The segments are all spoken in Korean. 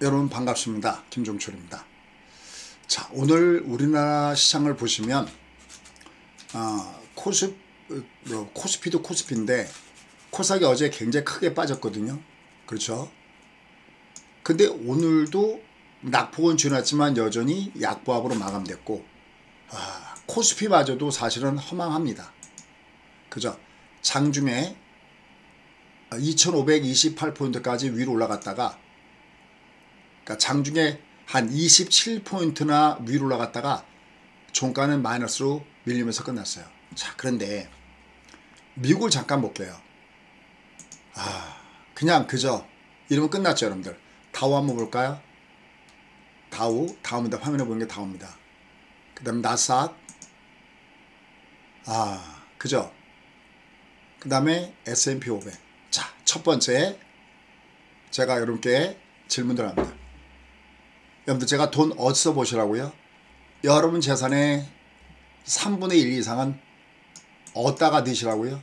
여러분 반갑습니다. 김종철입니다. 자, 오늘 우리나라 시장을 보시면 코스피도 코스피인데 코스닥이 어제 굉장히 크게 빠졌거든요. 그렇죠? 근데 오늘도 낙폭은 줄었지만 여전히 약보합으로 마감됐고 코스피마저도 사실은 허망합니다. 그죠? 장중에 2528포인트까지 위로 올라갔다가, 그러니까 장중에 한 27포인트나 위로 올라갔다가 종가는 마이너스로 밀리면서 끝났어요. 자, 그런데 미국을 잠깐 볼게요. 그냥 그저 이러면 끝났죠, 여러분들. 다우 한번 볼까요? 다우입니다. 화면에 보이는 게 다우입니다. 그 다음에 나스닥, 그죠? 그 다음에 S&P 500. 자, 첫 번째 제가 여러분께 질문들 합니다. 여러분들, 제가 돈 어디서 보시라고요? 여러분 재산의 3분의 1 이상은 어디다가 넣으시라고요?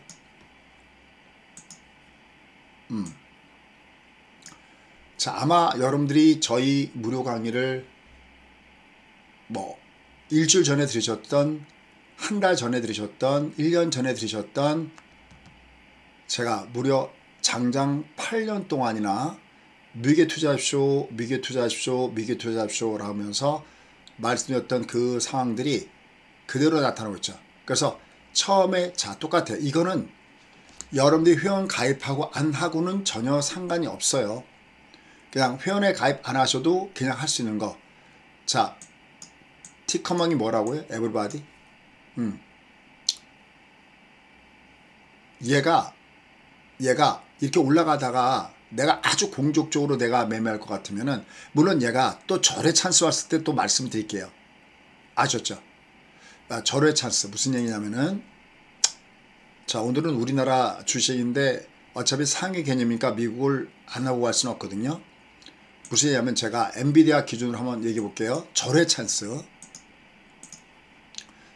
자, 아마 여러분들이 저희 무료 강의를 일주일 전에 들으셨던, 한 달 전에 들으셨던, 1년 전에 들으셨던, 제가 무려 장장 8년 동안이나 미국에 투자하십시오, 미국에 투자하십시오, 미국에 투자하십시오 라면서 말씀드렸던 그 상황들이 그대로 나타나고 있죠. 그래서 처음에 똑같아요. 이거는 여러분들이 회원 가입하고 안 하고는 전혀 상관이 없어요. 그냥 회원에 가입 안 하셔도 그냥 할 수 있는 거. 자, 티커멍이 뭐라고요? 에브리바디? 얘가 이렇게 올라가다가 내가 아주 공격적으로 내가 매매할 것 같으면은, 물론 얘가 또 절의 찬스 왔을 때 또 말씀드릴게요. 아셨죠? 절의 찬스 무슨 얘기냐면은, 자, 오늘은 우리나라 주식인데 어차피 상위 개념이니까 미국을 안 하고 갈 수는 없거든요. 무슨 얘기냐면, 제가 엔비디아 기준으로 한번 얘기해 볼게요. 절의 찬스.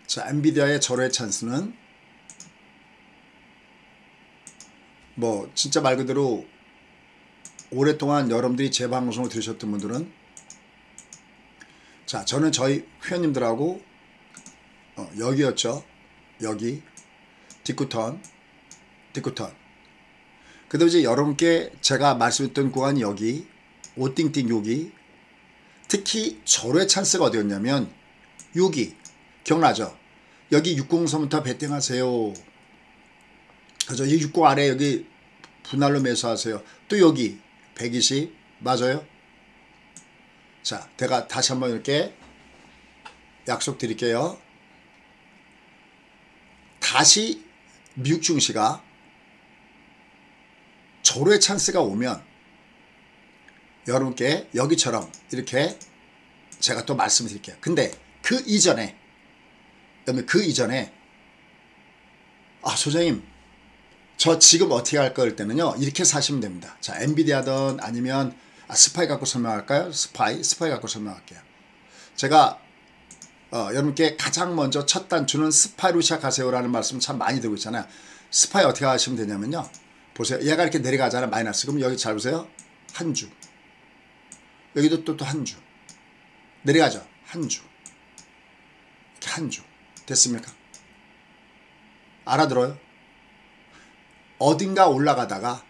자, 엔비디아의 절의 찬스는 진짜 말 그대로 오랫동안 여러분들이 제 방송을 들으셨던 분들은, 자, 저는 저희 회원님들하고 여기였죠. 여기 디쿠턴. 그 다음에 이제 여러분께 제가 말씀드렸던 구간이 여기 오띵띵, 여기 특히 절호의 찬스가 어디였냐면 여기 기억나죠? 여기 603부터 베팅하세요. 그죠? 이 60 아래 여기 분할로 매수하세요. 또 여기 120 맞아요? 자, 제가 다시 한번 이렇게 약속드릴게요. 다시 미국 증시가 절호의 찬스가 오면 여러분께 여기처럼 이렇게 제가 또 말씀드릴게요. 근데 그 이전에 소장님, 저 지금 어떻게 할 거일 때는요, 이렇게 사시면 됩니다. 자, 엔비디아든 아니면 스파이 갖고 설명할까요? 스파이 갖고 설명할게요. 제가 여러분께 가장 먼저 첫 단추는 스파이로 시작하세요 라는 말씀 참 많이 드리고 있잖아요. 스파이 어떻게 하시면 되냐면요, 보세요. 얘가 이렇게 내려가잖아요. 마이너스. 그럼 여기 잘 보세요. 한 주. 여기도 또 한 주. 내려가죠. 한 주. 이렇게 한 주. 됐습니까? 알아들어요? 어딘가 올라가다가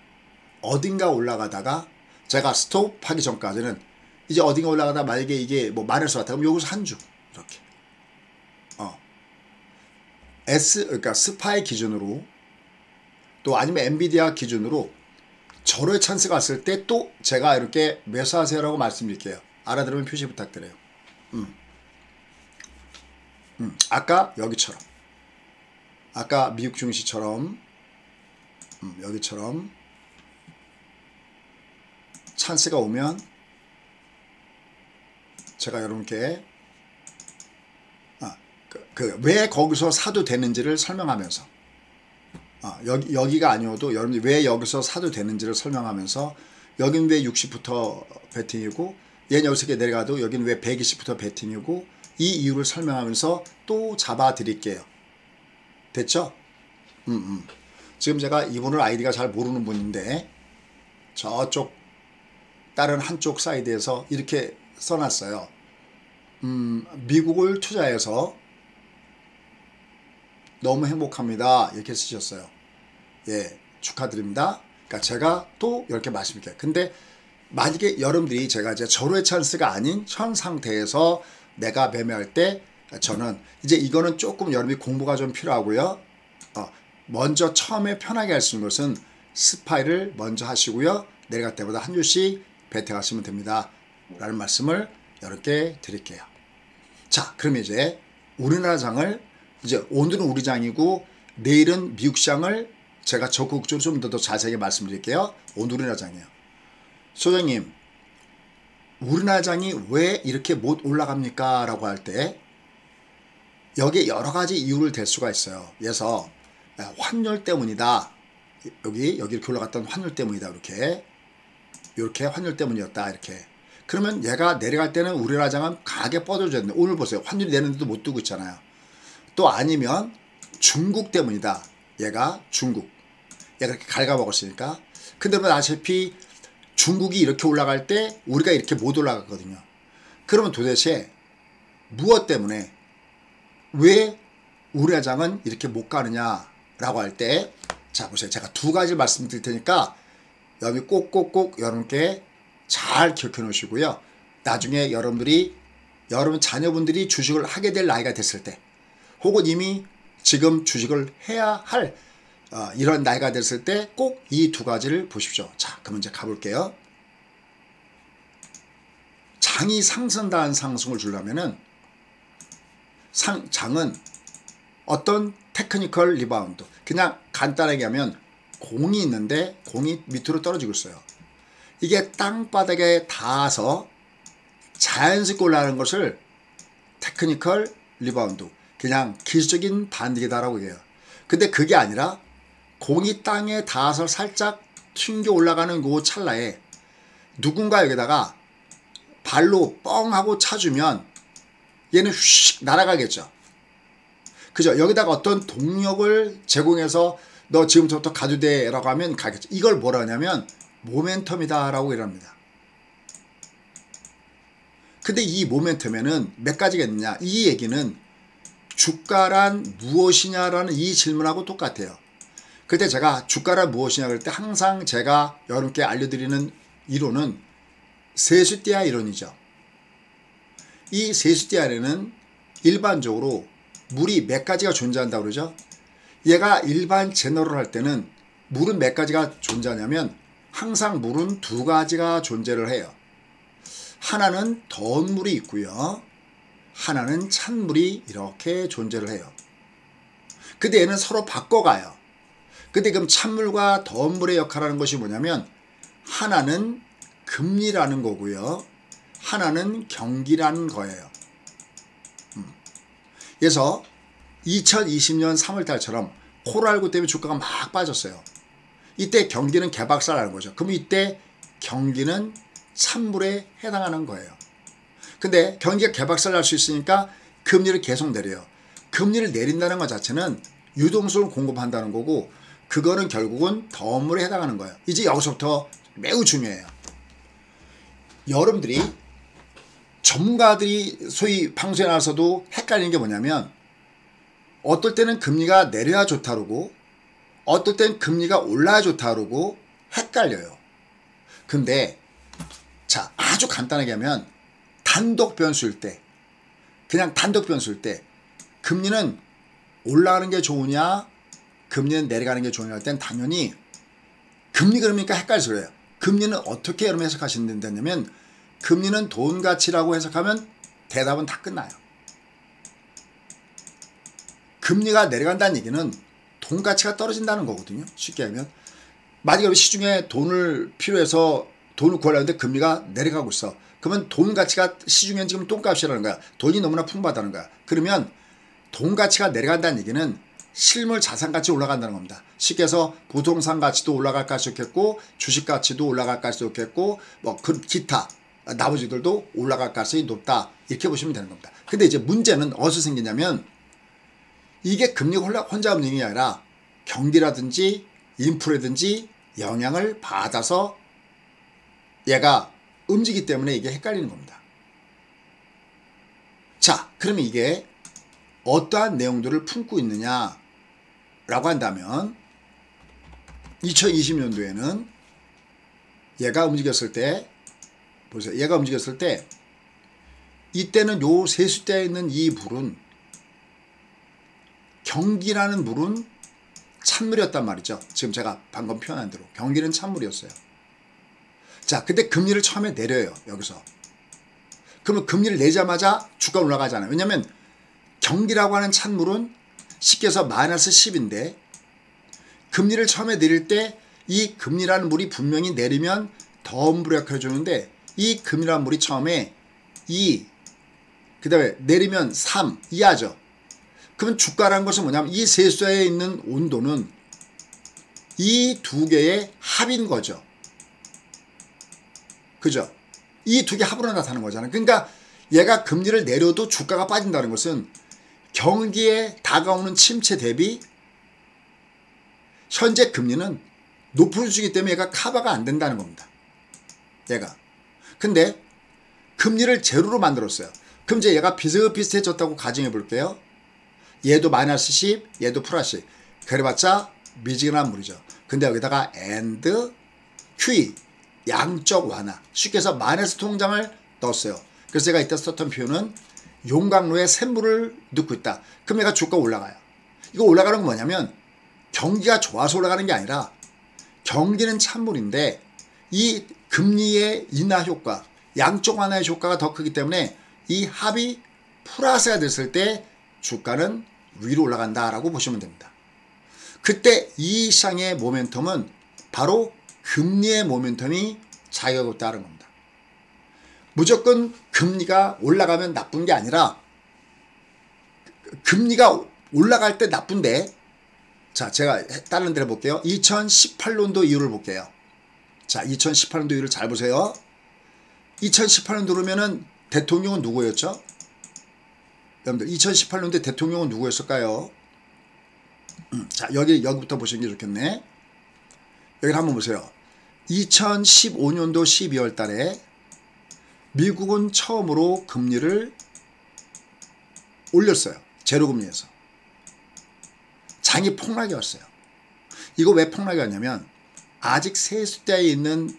제가 스톱하기 전까지는, 이제 어딘가 올라가다 만약에 이게 마이너스 왔다 그럼 여기서 한 주 이렇게 그러니까 스파이 기준으로, 또 아니면 엔비디아 기준으로 절호의 찬스가 왔을 때 또 제가 이렇게 매수하세요라고 말씀드릴게요. 알아들으면 표시 부탁드려요. 아까 여기처럼, 아까 미국 증시처럼 여기처럼 찬스가 오면 제가 여러분께 왜 거기서 사도 되는지를 설명하면서, 여기가 아니어도 여러분이 왜 여기서 사도 되는지를 설명하면서, 여긴 왜 60부터 베팅이고 얘는 여기서 이렇게 내려가도 여기는 왜 120부터 베팅이고, 이 이유를 설명하면서 또 잡아 드릴게요. 됐죠? 지금 제가 이분을 아이디가 잘 모르는 분인데, 저쪽 다른 한쪽 사이드에서 이렇게 써놨어요. 미국을 투자해서 너무 행복합니다. 이렇게 쓰셨어요. 예, 축하드립니다. 그러니까 제가 또 이렇게 말씀드릴게요. 근데 만약에 여러분들이 제가 이제 절호의 찬스가 아닌 현 상태에서 내가 매매할 때 저는 이제 이거는 조금 여러분이 공부가 좀 필요하고요. 먼저 처음에 편하게 할 수 있는 것은 스파이를 먼저 하시고요. 내려갈 때보다 한 줄씩 베팅하시면 됩니다. 라는 말씀을 여러분께 드릴게요. 자, 그럼 이제 우리나라 장을 이제 오늘은 우리 장이고 내일은 미국 시장을 제가 적극적으로 좀 더 자세하게 말씀드릴게요. 오늘 우리나라 장이에요. 소장님, 우리나라 장이 왜 이렇게 못 올라갑니까? 라고 할 때 여기에 여러 가지 이유를 댈 수가 있어요. 그래서 환율 때문이다. 여기 이렇게 올라갔던 환율 때문이다. 이렇게 환율 때문이었다. 이렇게. 그러면 얘가 내려갈 때는 우리나라 장은 강하게 뻗어줘야 되는데 오늘 보세요. 환율이 내렸는데도 못 뜨고 있잖아요. 또 아니면 중국 때문이다. 얘가 이렇게 갉아먹었으니까. 근데 여러분 아시다시피 중국이 이렇게 올라갈 때 우리가 이렇게 못 올라갔거든요. 그러면 도대체 무엇 때문에 왜 우리나라 장은 이렇게 못 가느냐라고 할 때, 자 보세요. 제가 두 가지 말씀드릴 테니까 여러분이 꼭꼭꼭 여러분께 잘 기억해 놓으시고요. 나중에 여러분 자녀분들이 주식을 하게 될 나이가 됐을 때, 혹은 이미 지금 주식을 해야 할 이런 나이가 됐을 때 꼭 이 두 가지를 보십시오. 자, 그럼 이제 가볼게요. 장이 상승다한 상승을 주려면은 장은 어떤 테크니컬 리바운드, 그냥 간단하게 하면 공이 있는데 공이 밑으로 떨어지고 있어요. 이게 땅바닥에 닿아서 자연스럽게 올라가는 것을 테크니컬 리바운드, 그냥 기술적인 반등이다라고 해요. 근데 그게 아니라 공이 땅에 닿아서 살짝 튕겨 올라가는 그 찰나에 누군가 여기다가 발로 뻥 하고 차주면 얘는 휙 날아가겠죠. 그죠? 여기다가 어떤 동력을 제공해서 너 지금부터 가도 돼 라고 하면 가겠죠. 이걸 뭐라 하냐면 모멘텀이다 라고 이랍니다. 근데 이 모멘텀에는 몇 가지가 있느냐. 이 얘기는 주가란 무엇이냐라는 이 질문하고 똑같아요. 그때 제가 주가란 무엇이냐 그럴 때 항상 제가 여러분께 알려드리는 이론은 세수띠아 이론이죠. 이 세수띠아에는 일반적으로 물이 몇 가지가 존재한다고 그러죠. 얘가 일반 제너럴 할 때는 물은 몇 가지가 존재하냐면 항상 물은 두 가지가 존재를 해요. 하나는 더운 물이 있고요. 하나는 찬물이 이렇게 존재를 해요. 근데 얘는 서로 바꿔가요. 근데 그럼 찬물과 더운 물의 역할하는 것이 뭐냐면 하나는 금리라는 거고요. 하나는 경기라는 거예요. 그래서 2020년 3월달처럼 코로나19 때문에 주가가 막 빠졌어요. 이때 경기는 개박살나는 거죠. 그럼 이때 경기는 찬물에 해당하는 거예요. 근데 경기가 개박살날 수 있으니까 금리를 계속 내려요. 금리를 내린다는 것 자체는 유동성을 공급한다는 거고 그거는 결국은 더운 물에 해당하는 거예요. 이제 여기서부터 매우 중요해요. 여러분들이 전문가들이 소위 방송에 나와서도 헷갈리는 게 뭐냐면 어떨 때는 금리가 내려야 좋다 그러고 어떨 때는 금리가 올라야 좋다 그러고 헷갈려요. 근데 자 아주 간단하게 하면 단독 변수일 때 그냥 단독 변수일 때 금리는 올라가는 게 좋으냐 금리는 내려가는 게 좋으냐 할 땐 당연히 금리 그러니까 헷갈려서 그래요. 금리는 어떻게 여러분 해석하시면 된다면 금리는 돈 가치라고 해석하면 대답은 다 끝나요. 금리가 내려간다는 얘기는 돈 가치가 떨어진다는 거거든요. 쉽게 하면 만약에 시중에 돈을 필요해서 돈을 구하려는데 금리가 내려가고 있어. 그러면 돈 가치가 시중에 지금 똥값이라는 거야. 돈이 너무나 풍부하다는 거야. 그러면 돈 가치가 내려간다는 얘기는 실물 자산 가치 올라간다는 겁니다. 쉽게 해서 부동산 가치도 올라갈 가치도 있겠고 주식 가치도 올라갈 가치도 있겠고 뭐 기타 나머지들도 올라갈 가능성이 높다. 이렇게 보시면 되는 겁니다. 근데 이제 문제는 어디서 생기냐면 이게 금리가 혼자 없는 게 아니라 경기라든지 인프레든지 영향을 받아서 얘가 음지기 때문에 이게 헷갈리는 겁니다. 자, 그러면 이게 어떠한 내용들을 품고 있느냐라고 한다면 2020년도에는 얘가 움직였을 때 보세요. 얘가 움직였을 때 이때는 요 세숫대에 있는 이 물은 경기라는 물은 찬물이었단 말이죠. 지금 제가 방금 표현한 대로 경기는 찬물이었어요. 자, 근데 금리를 처음에 내려요. 여기서. 그러면 금리를 내자마자 주가 올라가잖아요. 왜냐하면 경기라고 하는 찬물은 쉽게 해서 마이너스 10인데 금리를 처음에 내릴 때 이 금리라는 물이 분명히 내리면 더 무력해 주는데 이 금리라는 물이 처음에 2, 그 다음에 내리면 3 이하죠. 그러면 주가라는 것은 뭐냐면 이 세수대에 있는 온도는 이 두 개의 합인 거죠. 그죠? 이 두 개 합으로 나타나는 거잖아요. 그러니까 얘가 금리를 내려도 주가가 빠진다는 것은 경기에 다가오는 침체 대비 현재 금리는 높아지기 때문에 얘가 커버가 안 된다는 겁니다. 얘가. 근데 금리를 제로로 만들었어요. 그럼 이제 얘가 비슷비슷해졌다고 가정해 볼게요. 얘도 마이너스 10, 얘도 플러스 10. 그래봤자 미지근한 물이죠. 근데 여기다가 and QE 양적 완화. 쉽게 해서 마이너스 통장을 넣었어요. 그래서 제가 이때 썼던 표현은 용광로에 샘물을 넣고 있다. 그럼 얘가 주가 올라가요. 이거 올라가는 건 뭐냐면 경기가 좋아서 올라가는 게 아니라 경기는 찬물인데 이 금리의 인하 효과, 양적 완화의 효과가 더 크기 때문에 이 합이 플러스가 됐을 때 주가는 위로 올라간다라고 보시면 됩니다. 그때 이 시장의 모멘텀은 바로 금리의 모멘텀이 작용하고 따른 겁니다. 무조건 금리가 올라가면 나쁜 게 아니라 금리가 올라갈 때 나쁜데 자, 제가 다른 데를 볼게요. 2018년도 이유를 볼게요. 자, 2018년도 이유를 잘 보세요. 2018년도면은 대통령은 누구였죠? 여러분들 2018년도에 대통령은 누구였을까요? 자, 여기부터 보시는 게 좋겠네. 여기를 한번 보세요. 2015년도 12월 달에 미국은 처음으로 금리를 올렸어요. 제로금리에서. 장이 폭락이 왔어요. 이거 왜 폭락이 왔냐면 아직 세수대에 있는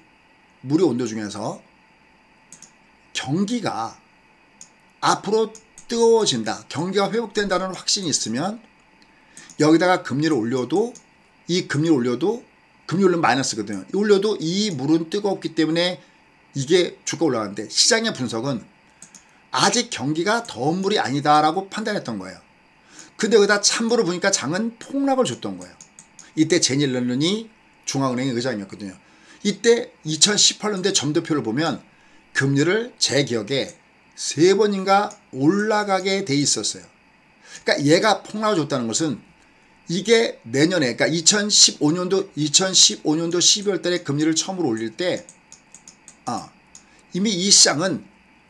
물의 온도 중에서 경기가 앞으로 뜨거워진다. 경기가 회복된다는 확신이 있으면 여기다가 금리를 올려도 금리 올리면 마이너스거든요. 올려도 이 물은 뜨겁기 때문에 이게 주가 올라가는데 시장의 분석은 아직 경기가 더운 물이 아니다라고 판단했던 거예요. 근데 여기다 찬물을 보니까 장은 폭락을 줬던 거예요. 이때 제니 옐런이 중앙은행의 의장이었거든요. 이때 2018년대 점도표를 보면 금리를 제 기억에 3번인가 올라가게 돼 있었어요. 그러니까 얘가 폭락을 줬다는 것은 이게 내년에 그러니까 2015년도 12월 달에 금리를 처음으로 올릴 때 이미 이 시장은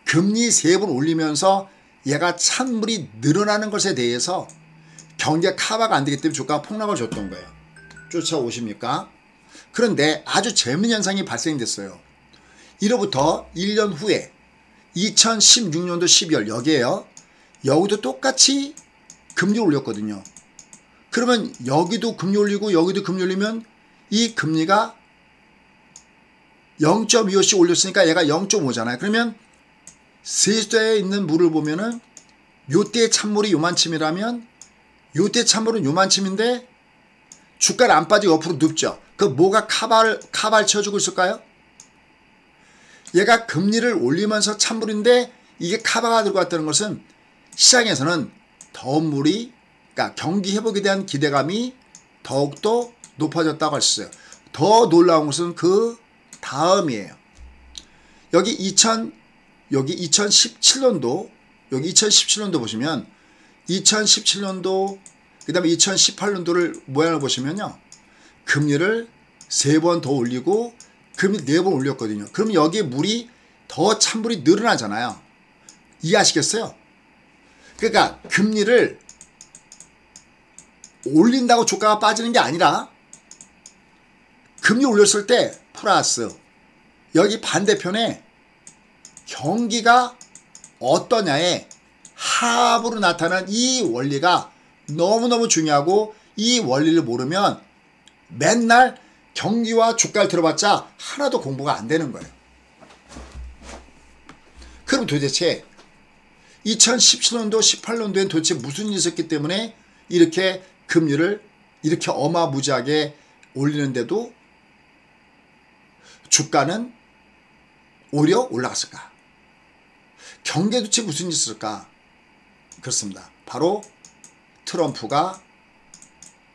금리 3번 올리면서 얘가 찬물이 늘어나는 것에 대해서 경기가 커버가 안 되기 때문에 주가가 폭락을 줬던 거예요. 쫓아오십니까? 그런데 아주 재미있는 현상이 발생됐어요. 이로부터 1년 후에 2016년도 12월 여기에요. 여기도 똑같이 금리 올렸거든요. 그러면 여기도 금리 올리고 여기도 금리 올리면 이 금리가 0.25씩 올렸으니까 얘가 0.5잖아요. 그러면 세수대에 있는 물을 보면은 요때의 찬물이 요만큼이라면 요때 찬물은 요만큼인데 주가를 안 빠지고 옆으로 눕죠. 그 뭐가 카바를 쳐주고 있을까요? 얘가 금리를 올리면서 찬물인데 이게 카바가 들어갔다는 것은 시장에서는 더운 물이 그러니까 경기 회복에 대한 기대감이 더욱더 높아졌다고 할 수 있어요. 더 놀라운 것은 그 다음이에요. 여기 2017년도 여기 2017년도 보시면 2017년도 그 다음에 2018년도를 모양을 보시면요. 금리를 3번 더 올리고 금리 4번 올렸거든요. 그럼 여기에 물이 더 찬물이 늘어나잖아요. 이해하시겠어요? 그러니까 금리를 올린다고 주가가 빠지는 게 아니라 금리 올렸을 때 플러스 여기 반대편에 경기가 어떠냐에 합으로 나타나는 이 원리가 너무너무 중요하고, 이 원리를 모르면 맨날 경기와 주가를 들어봤자 하나도 공부가 안 되는 거예요. 그럼 도대체 2017년도 18년도엔 도대체 무슨 일이 있었기 때문에 이렇게 금리를 이렇게 어마무지하게 올리는데도 주가는 오히려 올라갔을까? 경기에 도대체 무슨 일이 있었을까? 그렇습니다. 바로 트럼프가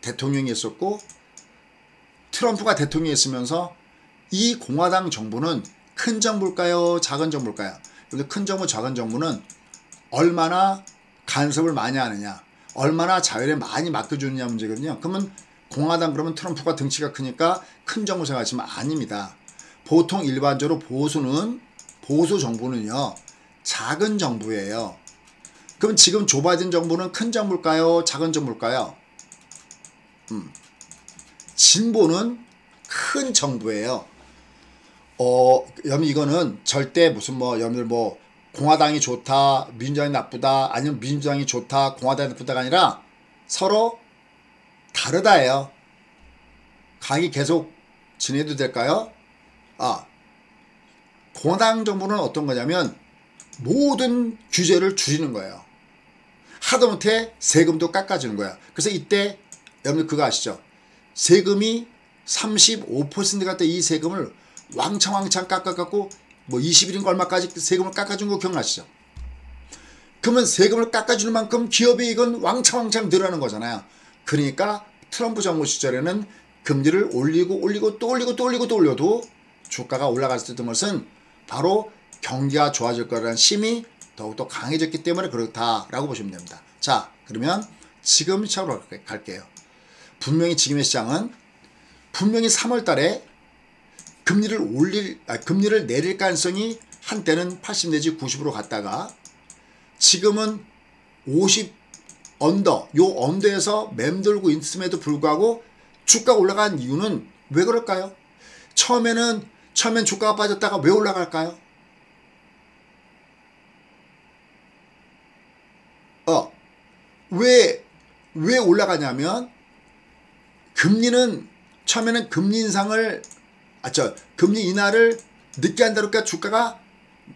대통령이 있었고, 트럼프가 대통령이 있으면서 이 공화당 정부는 큰 정부일까요? 작은 정부일까요? 근데 큰 정부, 작은 정부는 얼마나 간섭을 많이 하느냐, 얼마나 자율에 많이 맡겨주느냐 문제거든요. 그러면 공화당, 그러면 트럼프가 덩치가 크니까 큰 정부 생각하시면 아닙니다. 보통 일반적으로 보수 정부는요, 작은 정부예요. 그럼 지금 조 바이든 정부는 큰 정부일까요? 작은 정부일까요? 진보는 큰 정부예요. 여러분 이거는 절대 무슨 여러분들 공화당이 좋다, 민주당이 나쁘다, 아니면 민주당이 좋다, 공화당이 나쁘다가 아니라 서로 다르다예요. 강의 계속 진행해도 될까요? 공화당 정부는 어떤 거냐면 모든 규제를 줄이는 거예요. 하다못해 세금도 깎아주는 거야. 그래서 이때 여러분들 그거 아시죠? 세금이 35%가 때 이 세금을 왕창 깎아갖고 20일인가 얼마까지 세금을 깎아준 거 기억나시죠? 그러면 세금을 깎아주는 만큼 기업의 이익은 왕창 늘어나는 거잖아요. 그러니까 트럼프 정부 시절에는 금리를 올리고 또 올려도 주가가 올라갈 수 있던 것은 바로 경기가 좋아질 거라는 심이 더욱더 강해졌기 때문에 그렇다라고 보시면 됩니다. 자, 그러면 지금 시작으로 갈게요. 분명히 지금의 시장은 분명히 3월 달에 금리를 내릴 가능성이 한때는 80 내지 90으로 갔다가 지금은 50 언더, 요 언더에서 맴돌고 있음에도 불구하고 주가가 올라간 이유는 왜 그럴까요? 처음엔 주가가 빠졌다가 왜 올라갈까요? 왜 올라가냐면 금리는 처음에는 금리 인하를 늦게 한다 그러니까 주가가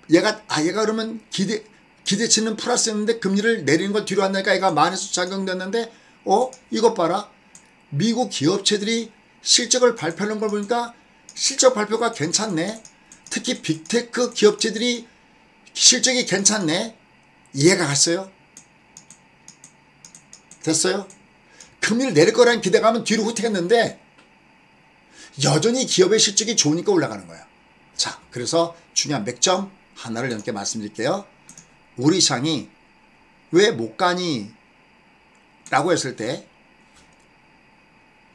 얘가 그러면 기대치는 플러스였는데 금리를 내리는 걸 뒤로 한다니까 얘가 마이너스 작용됐는데 이것 봐라. 미국 기업체들이 실적을 발표하는 걸 보니까 실적 발표가 괜찮네. 특히 빅테크 기업체들이 실적이 괜찮네. 이해가 갔어요? 됐어요? 금리를 내릴 거라는 기대감은 뒤로 후퇴했는데 여전히 기업의 실적이 좋으니까 올라가는 거야. 자, 그래서 중요한 맥점 하나를 여러분께 말씀드릴게요. 우리 시장이 왜 못 가니? 라고 했을 때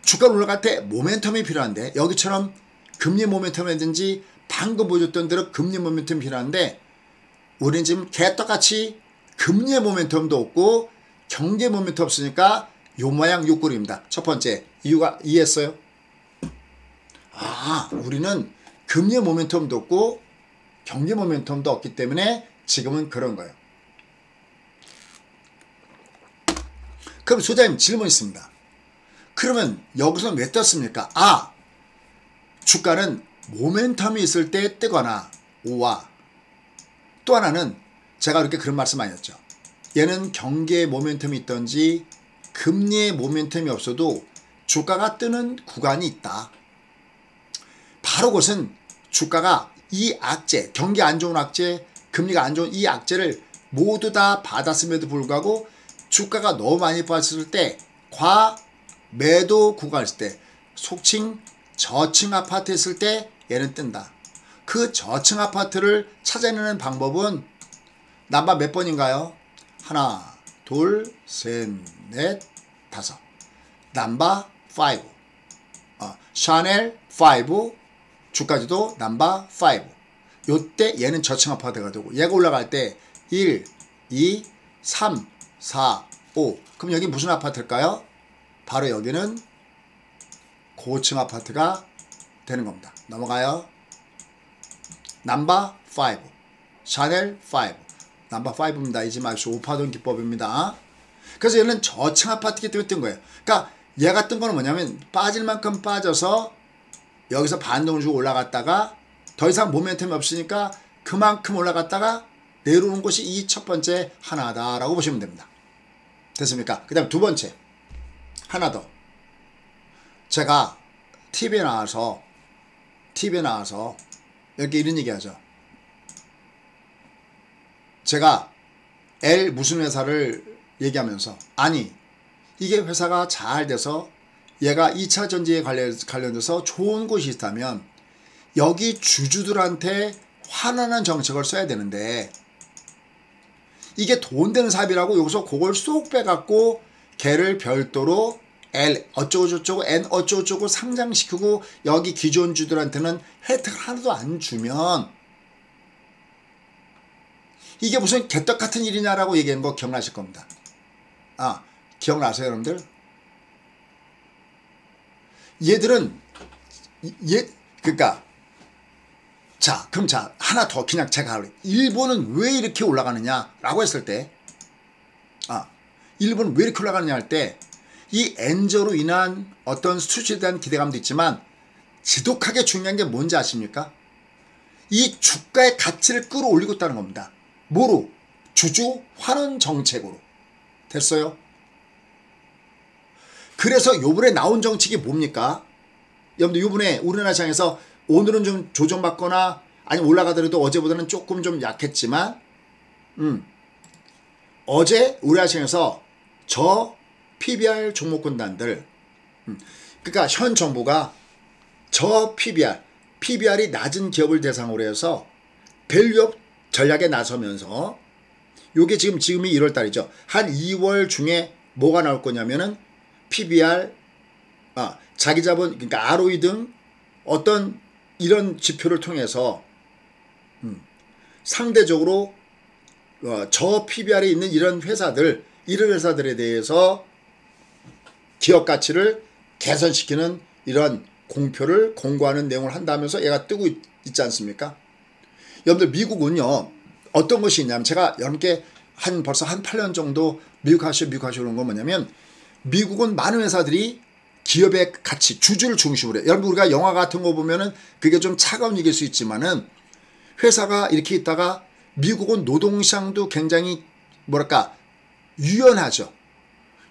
주가가 올라갈 때 모멘텀이 필요한데 여기처럼 금리 모멘텀이든지 방금 보여줬던 대로 금리 모멘텀이 필요한데 우리는 지금 개떡같이 금리의 모멘텀도 없고 경제 모멘텀 없으니까 요 모양 요 꼴입니다. 첫 번째 이유가 이해했어요? 우리는 금리의 모멘텀도 없고 경제 모멘텀도 없기 때문에 지금은 그런 거예요. 그럼 소장님 질문 있습니다. 그러면 여기서는 왜 떴습니까? 주가는 모멘텀이 있을 때 뜨거나 오와 또 하나는 제가 이렇게 그런 말씀 많이 했죠. 얘는 경기의 모멘텀이 있던지 금리의 모멘텀이 없어도 주가가 뜨는 구간이 있다. 바로 그것은 주가가 이 악재, 경기 안 좋은 악재, 금리가 안 좋은 이 악재를 모두 다 받았음에도 불구하고 주가가 너무 많이 빠졌을 때 과매도 구간이 있을 때 속칭 저층 아파트 했을 때 얘는 뜬다. 그 저층 아파트를 찾아내는 방법은 넘버 몇 번인가요? 하나, 둘, 셋, 넷, 다섯. 넘버 5. 샤넬 5 주까지도 넘버 5. 요때 얘는 저층 아파트가 되고 얘가 올라갈 때 1, 2, 3, 4, 5. 그럼 여기 무슨 아파트일까요? 바로 여기는 고층 아파트가 되는 겁니다. 넘어가요. 넘버 5. 샤넬 5. 넘버 5입니다. 잊지 마십시오. 오파돈 기법입니다. 그래서 얘는 저층 아파트기 때문에 뜬 거예요. 그러니까 얘가 뜬 거는 뭐냐면 빠질 만큼 빠져서 여기서 반동을 주고 올라갔다가 더 이상 모멘텀이 없으니까 그만큼 올라갔다가 내려오는 것이 이 첫 번째 하나다라고 보시면 됩니다. 됐습니까? 그 다음 두 번째 하나 더. 제가 TV에 나와서 이렇게 이런 얘기 하죠. 제가 L 무슨 회사를 얘기하면서 아니 이게 회사가 잘 돼서 얘가 2차 전지에 관련돼서 좋은 곳이 있다면 여기 주주들한테 환원하는 정책을 써야 되는데 이게 돈 되는 사업이라고 여기서 그걸 쏙 빼갖고 걔를 별도로 L 어쩌고저쩌고 N 어쩌고저쩌고 상장시키고 여기 기존 주들한테는 혜택을 하나도 안 주면 이게 무슨 개떡 같은 일이냐라고 얘기한 거 기억나실 겁니다. 아, 기억나세요 여러분들? 얘들은 그러니까 자 그럼 자 하나 더 그냥 제가 할래요. 일본은 왜 이렇게 올라가느냐라고 했을 때 일본은 왜 이렇게 올라가느냐 할 때 이 엔저로 인한 어떤 수출에 대한 기대감도 있지만 지독하게 중요한 게 뭔지 아십니까? 이 주가의 가치를 끌어올리고 있다는 겁니다. 뭐로? 주주 환원 정책으로. 됐어요? 그래서 요번에 나온 정책이 뭡니까? 여러분들 요번에 우리나라 시장에서 오늘은 좀 조정받거나 아니면 올라가더라도 어제보다는 조금 좀 약했지만 어제 우리나라 시장에서 저 PBR 종목군단들 그러니까 현 정부가 저 PBR이 낮은 기업을 대상으로 해서 밸류업 전략에 나서면서 요게 지금이 1월달이죠. 한 2월 중에 뭐가 나올 거냐면은 PBR 자기 자본 그러니까 ROE 등 어떤 이런 지표를 통해서 상대적으로 저 PBR에 있는 이런 회사들에 대해서 기업 가치를 개선시키는 이런 공표를 공고하는 내용을 한다면서 얘가 뜨고 있지 않습니까? 여러분들 미국은요 어떤 것이 있냐면 제가 여러분께 벌써 한 8년 정도 미국 하시오 그런 건 뭐냐면 미국은 많은 회사들이 기업의 가치 주주를 중심으로 해요. 여러분 우리가 영화 같은 거 보면은 그게 좀 차가운 얘기일 수 있지만은 회사가 이렇게 있다가 미국은 노동시장도 굉장히 뭐랄까 유연하죠.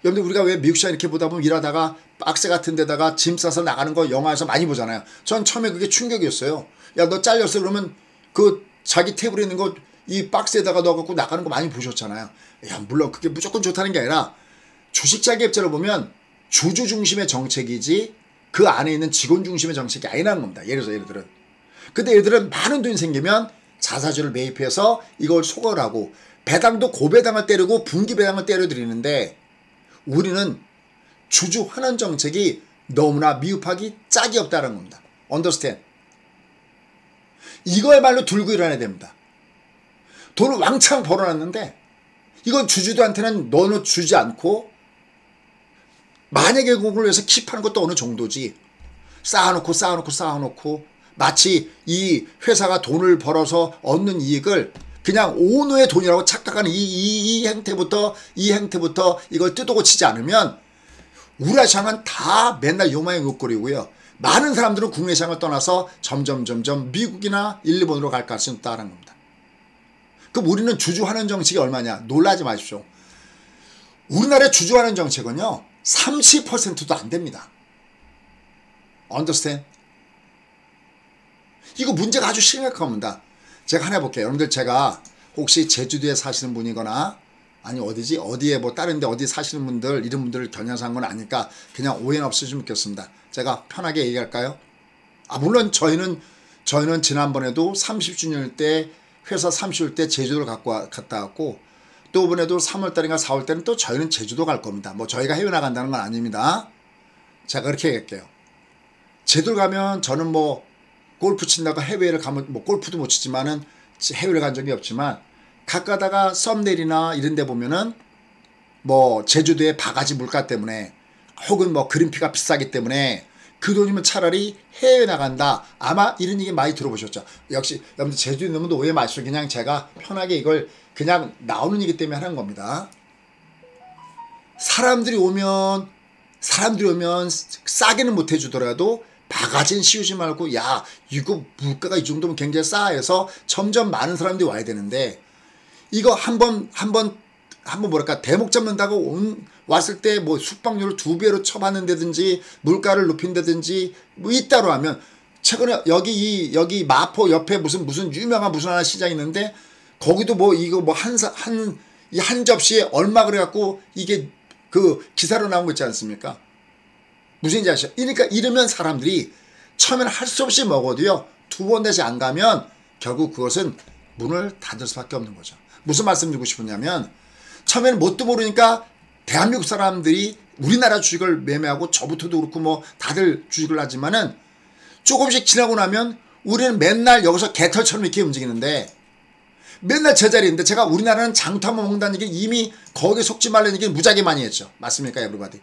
여러분들 우리가 왜 미국 시장 이렇게 보다 보면 일하다가 박스 같은 데다가 짐 싸서 나가는 거 영화에서 많이 보잖아요. 전 처음에 그게 충격이었어요. 야 너 잘렸어 그러면 그 자기 테이블에 있는 거 이 박스에다가 넣어갖고 나가는 거 많이 보셨잖아요. 야 물론 그게 무조건 좋다는 게 아니라 주식자기업자를 보면 주주 중심의 정책이지 그 안에 있는 직원 중심의 정책이 아니라는 겁니다. 예를 들어서 얘들은. 근데 얘들은 많은 돈이 생기면 자사주를 매입해서 이걸 소거하고 배당도 고배당을 때리고 분기배당을 때려드리는데 우리는 주주 환원 정책이 너무나 미흡하기 짝이 없다는 겁니다. Understand? 이거야말로 들고 일어나야 됩니다. 돈을 왕창 벌어놨는데 이건 주주들한테는 너는 주지 않고 만약에 그걸 위해서 킵하는 것도 어느 정도지 쌓아놓고 마치 이 회사가 돈을 벌어서 얻는 이익을 그냥 오너의 돈이라고 착각하는 이 행태부터 이걸 뜯고 치지 않으면 우리나라 시장은 다 맨날 요망의 욕거리고요. 많은 사람들은 국내 시장을 떠나서 점점 미국이나 일본으로 갈 가능성이 있다는 겁니다. 그럼 우리는 주주환원 정책이 얼마냐? 놀라지 마십시오. 우리나라의 주주환원 정책은요. 30%도 안 됩니다. Understand? 이거 문제가 아주 심각합니다. 제가 하나 해볼게요. 여러분들 제가 혹시 제주도에 사시는 분이거나 아니 어디에 뭐 다른데 어디 사시는 분들 이런 분들을 겨냥해서 한 건 아니까 그냥 오해는 없으시면 좋겠습니다. 제가 편하게 얘기할까요? 물론 저희는 지난번에도 30주년일 때 회사 30주년 때 제주도를 갔다 왔고 또 이번에도 3월달인가 4월달은 또 저희는 제주도 갈 겁니다. 뭐 저희가 해외 나간다는 건 아닙니다. 제가 그렇게 얘기할게요. 제주도 가면 저는 뭐 골프 친다고 해외를 가면 뭐 골프도 못 치지만은 해외를 간 적이 없지만 가까다가 썸네일이나 이런 데 보면은 뭐 제주도의 바가지 물가 때문에 혹은 뭐 그린피가 비싸기 때문에 그 돈이면 차라리 해외 나간다. 아마 이런 얘기 많이 들어보셨죠. 역시 여러분들 제주도 있는 분도 오해 마시고 그냥 제가 편하게 이걸 그냥 나오는 얘기 때문에 하는 겁니다. 사람들이 오면 싸게는 못 해주더라도 바가지는 씌우지 말고 야 이거 물가가 이 정도면 굉장히 싸 해서 점점 많은 사람들이 와야 되는데 이거 한번 뭐랄까 대목 잡는다고 왔을 때 뭐 숙박료를 2배로 쳐받는다든지 물가를 높인다든지 뭐 이따로 하면 최근에 여기 마포 옆에 무슨 유명한 무슨 하나 시장 있는데 거기도 뭐 이거 뭐 한 접시에 얼마 그래갖고 이게 그 기사로 나온 거 있지 않습니까? 무슨 얘기 아시죠? 그러니까 이러면 사람들이 처음에는 할 수 없이 먹어도요 2번 다시 안 가면 결국 그것은 문을 닫을 수밖에 없는 거죠. 무슨 말씀 드리고 싶었냐면 처음에는 뭣도 모르니까 대한민국 사람들이 우리나라 주식을 매매하고 저부터도 그렇고 뭐 다들 주식을 하지만은 조금씩 지나고 나면 우리는 맨날 여기서 개털처럼 이렇게 움직이는데 맨날 제자리인데 제가 우리나라는 장터 한번 먹는다는 얘기 이미 거기에 속지 말라는 얘기를 무지하게 많이 했죠. 맞습니까 에브리바디?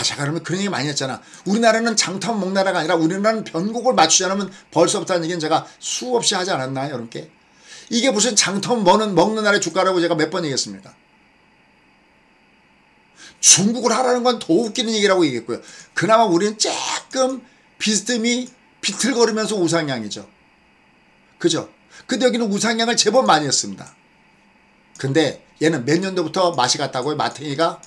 제가 그러면 그런 얘기 많이 했잖아. 우리나라는 장터 한번 먹는 나라가 아니라 우리나라는 변곡을 맞추지 않으면 벌써부터 하는 얘기는 제가 수없이 하지 않았나요 여러분께? 이게 무슨 장터 먹는 나라의 주가라고 제가 몇 번 얘기했습니까? 중국을 하라는 건 더 웃기는 얘기라고 얘기했고요. 그나마 우리는 조금 비틀거리면서 우상향이죠. 그죠? 근데 여기는 우상향을 제법 많이 했습니다. 근데 얘는 몇 년도부터 맛이 갔다고요? 마탱이가?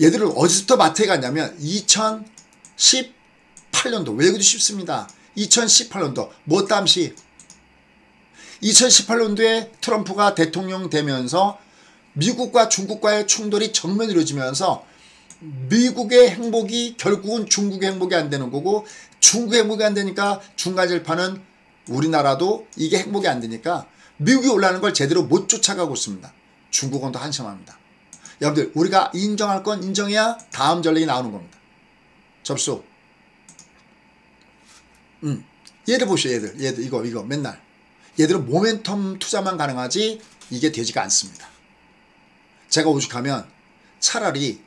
얘들을 어디서부터 마탱이 갔냐면 2018년도 왜 그러기 쉽습니다. 2018년도 뭐 땀시 2018년도에 트럼프가 대통령 되면서 미국과 중국과의 충돌이 정면 이루어지면서 미국의 행복이 결국은 중국의 행복이 안 되는 거고 중국의 행복이 안 되니까 중간질파는 우리나라도 이게 행복이 안 되니까 미국이 올라가는 걸 제대로 못 쫓아가고 있습니다. 중국은 더 한심합니다. 여러분들 우리가 인정할 건 인정해야 다음 전략이 나오는 겁니다. 접수. 얘들 보시오 얘들 이거 맨날 얘들은 모멘텀 투자만 가능하지 이게 되지가 않습니다. 제가 오죽하면 차라리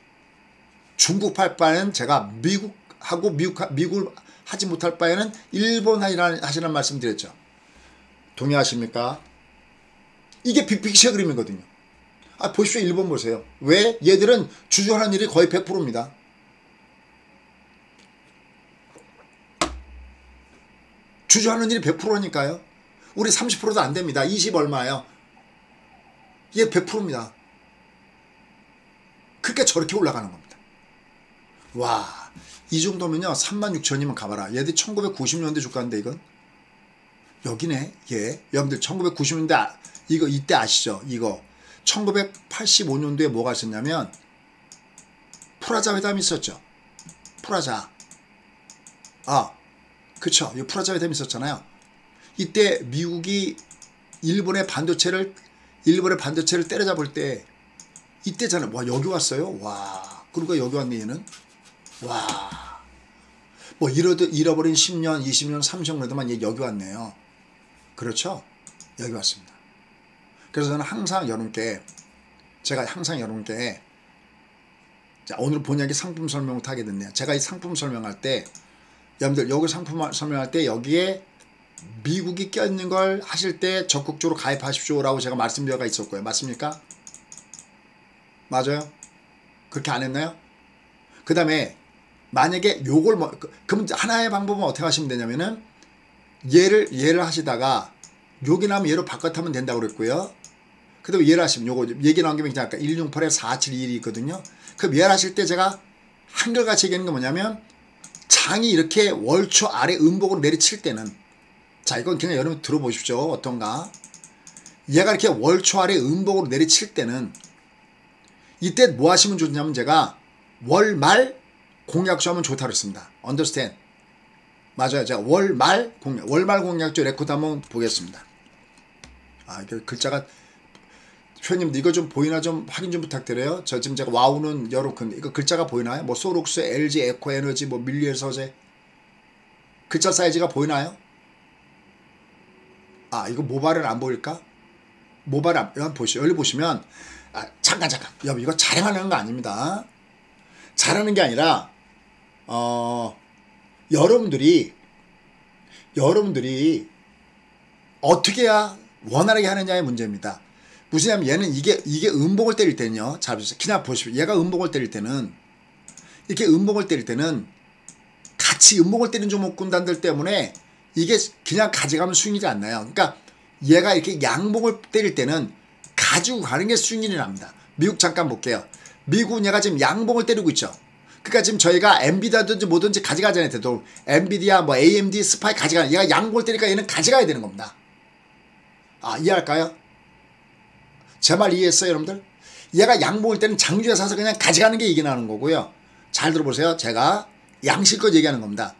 중국 팔 바에는 제가 미국을 하지 못할 바에는 일본 하시라는 말씀 드렸죠. 동의하십니까? 이게 빅픽처 그림이거든요. 보십시오. 일본 보세요. 왜? 얘들은 주주하는 일이 거의 100%입니다. 주주하는 일이 100%니까요. 우리 30%도 안 됩니다. 20 얼마예요? 이게 100%입니다. 그러니까 저렇게 올라가는 겁니다. 와, 이 정도면요 36,000이면 가봐라. 얘들 1990년대 주가인데 이건 여기네. 얘 여러분들 1990년대 이거 이때 아시죠? 이거 1985년도에 뭐가 있었냐면 프라자 회담이 있었죠. 프라자. 그쵸. 이 프라자 회담이 있었잖아요. 이때 미국이 일본의 반도체를 때려잡을 때 이때잖아요. 와 여기 왔어요. 와 그러니까 여기 왔네 얘는. 와 뭐 잃어버린 10년 20년 30년에도만 얘 여기 왔네요. 그렇죠. 여기 왔습니다. 그래서 저는 항상 여러분께 자 오늘 본의아니 상품 설명부터 하게 됐네요. 제가 이 상품 설명할 때 여러분들 여기 상품 설명할 때 여기에 미국이 껴있는 걸 하실 때 적극적으로 가입하십시오 라고 제가 말씀드려가 있었고요. 맞습니까? 맞아요? 그렇게 안 했나요? 그 다음에 만약에 요걸 그럼 하나의 방법은 어떻게 하시면 되냐면은 얘를 하시다가 여기 나오면 얘로 바꿔타면 된다고 그랬고요. 그 다음에 얘를 하시면 요거 얘기 나온 김에 아까 168에 4721이 있거든요. 그럼 얘를 하실 때 제가 한결같이 얘기하는 게 뭐냐면 장이 이렇게 월초 아래 음봉으로 내리칠 때는 자 이건 그냥 여러분 들어보십시오. 어떤가? 얘가 이렇게 월초 아래 음봉으로 내리칠 때는 이때 뭐 하시면 좋냐면 제가 월말 공략주 하면 좋다고 했습니다. understand? 맞아요. 제가 월말 공략주 레코드 한번 보겠습니다. 이거 글자가 표현님들 이거 좀 보이나 좀 확인 좀 부탁드려요. 저 지금 제가 와우는 여러 큰 이거 글자가 보이나요? 뭐 소록스, LG, 에코 에너지, 뭐 밀리엘 서재 글자 사이즈가 보이나요? 이거 모바일은 안 보일까? 모바일 한번 보시죠. 여기 보시면 잠깐 여러분 이거 자랑하는 거 아닙니다. 잘하는 게 아니라 여러분들이 어떻게 해야 원활하게 하느냐의 문제입니다. 무슨냐면 얘는 이게 음봉을 때릴 때는요. 자, 그냥 보십시오. 얘가 음봉을 때릴 때는 이렇게 음봉을 때릴 때는 같이 음봉을 때리는 종목 군단들 때문에 이게 그냥 가져가면 수익이 안 나요. 그러니까 얘가 이렇게 양봉을 때릴 때는 가지고 가는 게 수익이 납니다. 미국 잠깐 볼게요. 미국은 얘가 지금 양봉을 때리고 있죠. 그러니까 지금 저희가 엔비디아든지 뭐든지 가져가잖아요. 되도록 엔비디아 뭐 AMD 스파이 가져가는 얘가 양봉을 때리니까 얘는 가져가야 되는 겁니다. 이해할까요? 제 말 이해했어요 여러분들? 얘가 양봉을 때는 장주에 사서 그냥 가져가는 게 이게 나는 거고요. 잘 들어보세요. 제가 양실껏 얘기하는 겁니다.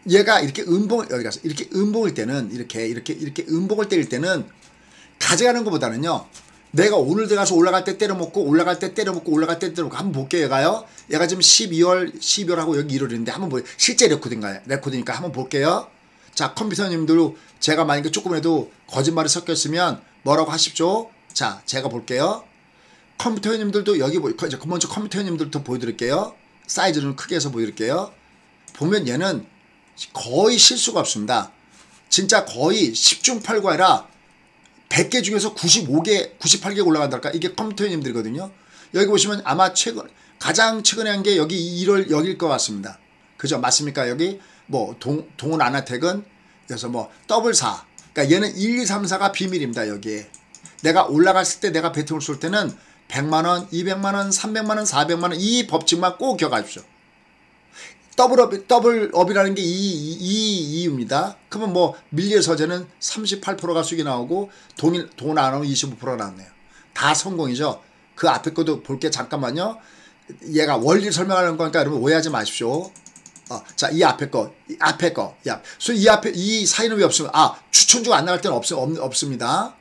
얘가 이렇게 음봉을 여기 가서 이렇게 음봉을 때는 이렇게 음봉을 때릴 때는 가져가는 것보다는요. 내가 오늘 들어가서 올라갈 때 때려먹고 올라갈 때 때려먹고 올라갈 때 때려먹고 한번 볼게요. 얘가 지금 12월하고 여기 1월인데 한번 보세요. 실제 레코드니까 한번 볼게요. 자, 컴퓨터님들 제가 만약에 조금이라도 거짓말이 섞였으면 뭐라고 하십시오. 자, 제가 볼게요. 컴퓨터님들도 여기 먼저 컴퓨터님들도 보여드릴게요. 사이즈는 크게 해서 보여드릴게요. 보면 얘는 거의 실수가 없습니다. 진짜 거의 10중 8구 아니라 100개 중에서 95개, 98개 올라간달까? 이게 컴퓨터님들이거든요. 여기 보시면 아마 가장 최근에 한 게 여기 1월 여기일 것 같습니다. 그죠? 맞습니까? 여기 뭐 동원 아나텍은 그래서 뭐 더블 4. 그러니까 얘는 1, 2, 3, 4가 비밀입니다. 여기에. 내가 올라갔을 때 내가 배팅을 쏠 때는 100만원, 200만원, 300만원, 400만원 이 법칙만 꼭 기억하십시오. 더블업이라는 게 이유입니다. 그러면 뭐 밀리의 서재는 38%가 수익이 나오고 돈 안 하면 25%가 나왔네요. 다 성공이죠. 그 앞에 것도 볼게 잠깐만요. 얘가 원리를 설명하는 거니까 여러분 오해하지 마십시오. 자, 이 앞에 거. 이 사이는 왜 없으면 추천주가 안 나갈 때는 없습니다.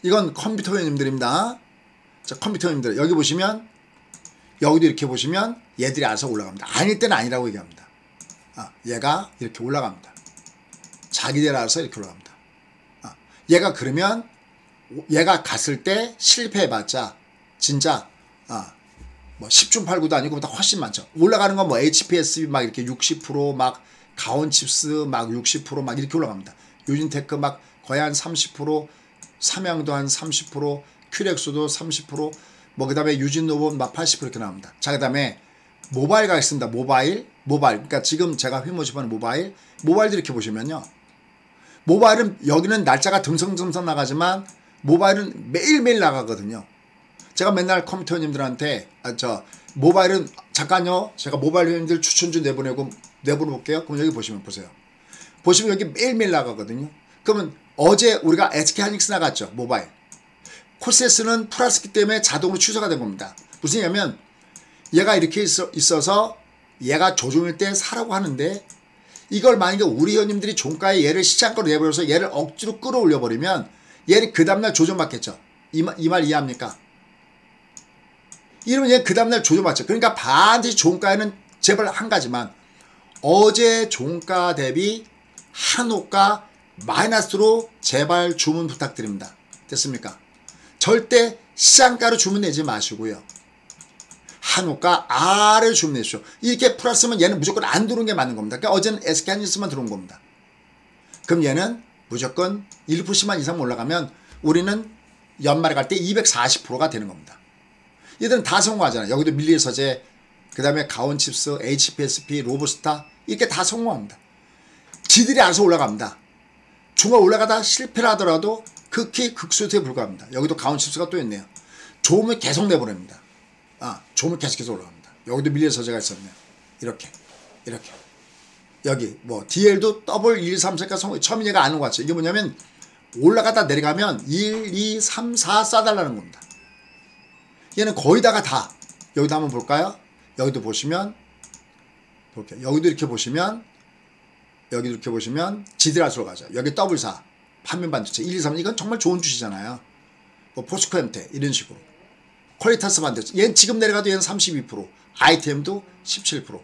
이건 컴퓨터님들입니다. 자, 컴퓨터님들 여기 보시면 여기도 이렇게 보시면 얘들이 알아서 올라갑니다. 아닐 때는 아니라고 얘기합니다. 얘가 이렇게 올라갑니다. 자기들 알아서 이렇게 올라갑니다. 얘가 그러면 얘가 갔을 때 실패해봤자 진짜 뭐 10중 8구도 아니고 보다 훨씬 많죠. 올라가는 건 뭐 HPSB 막 이렇게 60% 막 가온칩스 막 60% 막 이렇게 올라갑니다. 유진테크 막 거의 한 30%, 삼양도 한 30%, 큐렉스도 30%, 뭐 그 다음에 유진노본 막 80% 이렇게 나옵니다. 자, 그 다음에 모바일 가겠습니다. 모바일. 그러니까 지금 제가 휘모집하는 모바일도 이렇게 보시면요. 모바일은 여기는 날짜가 듬성듬성 나가지만 모바일은 매일매일 나가거든요. 제가 맨날 컴퓨터님들한테 모바일은 잠깐요. 제가 모바일 회원님들 추천주 내보내볼게요. 그럼 여기 보시면 여기 매일매일 나가거든요. 그러면 어제 우리가 SK하이닉스 나갔죠. 모바일. 코세스는 플러스기 때문에 자동으로 취소가 된 겁니다. 무슨 얘기냐면 얘가 이렇게 있어서 얘가 조종일 때 사라고 하는데 이걸 만약에 우리 회원님들이 종가에 얘를 시장가로 내버려서 얘를 억지로 끌어올려버리면 얘는 그 다음날 조정받겠죠. 이 말 이해합니까? 이러면 얘는 그 다음날 조정받죠. 그러니까 반드시 종가에는 제발 한 가지만 어제 종가 대비 한호가 마이너스로 제발 주문 부탁드립니다. 됐습니까? 절대 시장가로 주문 내지 마시고요. 한호가 아래로 주문 내십시오. 이렇게 플러스면 얘는 무조건 안 들어온 게 맞는 겁니다. 그러니까 어제는 SK하이닉스만 들어온 겁니다. 그럼 얘는 무조건 1%만 이상 올라가면 우리는 연말에 갈 때 240%가 되는 겁니다. 얘들은 다 성공하잖아요. 여기도 밀리의 서재, 그 다음에 가온칩스, HPSP, 로브스타 이렇게 다 성공합니다. 지들이 알아서 올라갑니다. 중간 올라가다 실패를 하더라도 극히 극소수에 불과합니다. 여기도 가온칩스가 또 있네요. 좋으면 계속 내보냅니다. 좋으면 계속해서 올라갑니다. 여기도 밀리의 서재가 있었네요. 이렇게 여기 뭐 DL도 더블 1, 3, 4가 성공. 처음에 얘가 아는 것 같죠. 이게 뭐냐면 올라가다 내려가면 1, 2, 3, 4 싸달라는 겁니다. 얘는 거의 다가 다. 여기도 한번 볼까요? 여기도 보시면 볼게요. 여기도 이렇게 보시면 지들 알수로 가죠. 여기 더블 4 판면 반도체 1, 2, 3 이건 정말 좋은 주시잖아요. 뭐 포스코 엠테 이런 식으로. 퀄리타스 반도체 얘는 지금 내려가도 얘는 32%, ITM도 17%.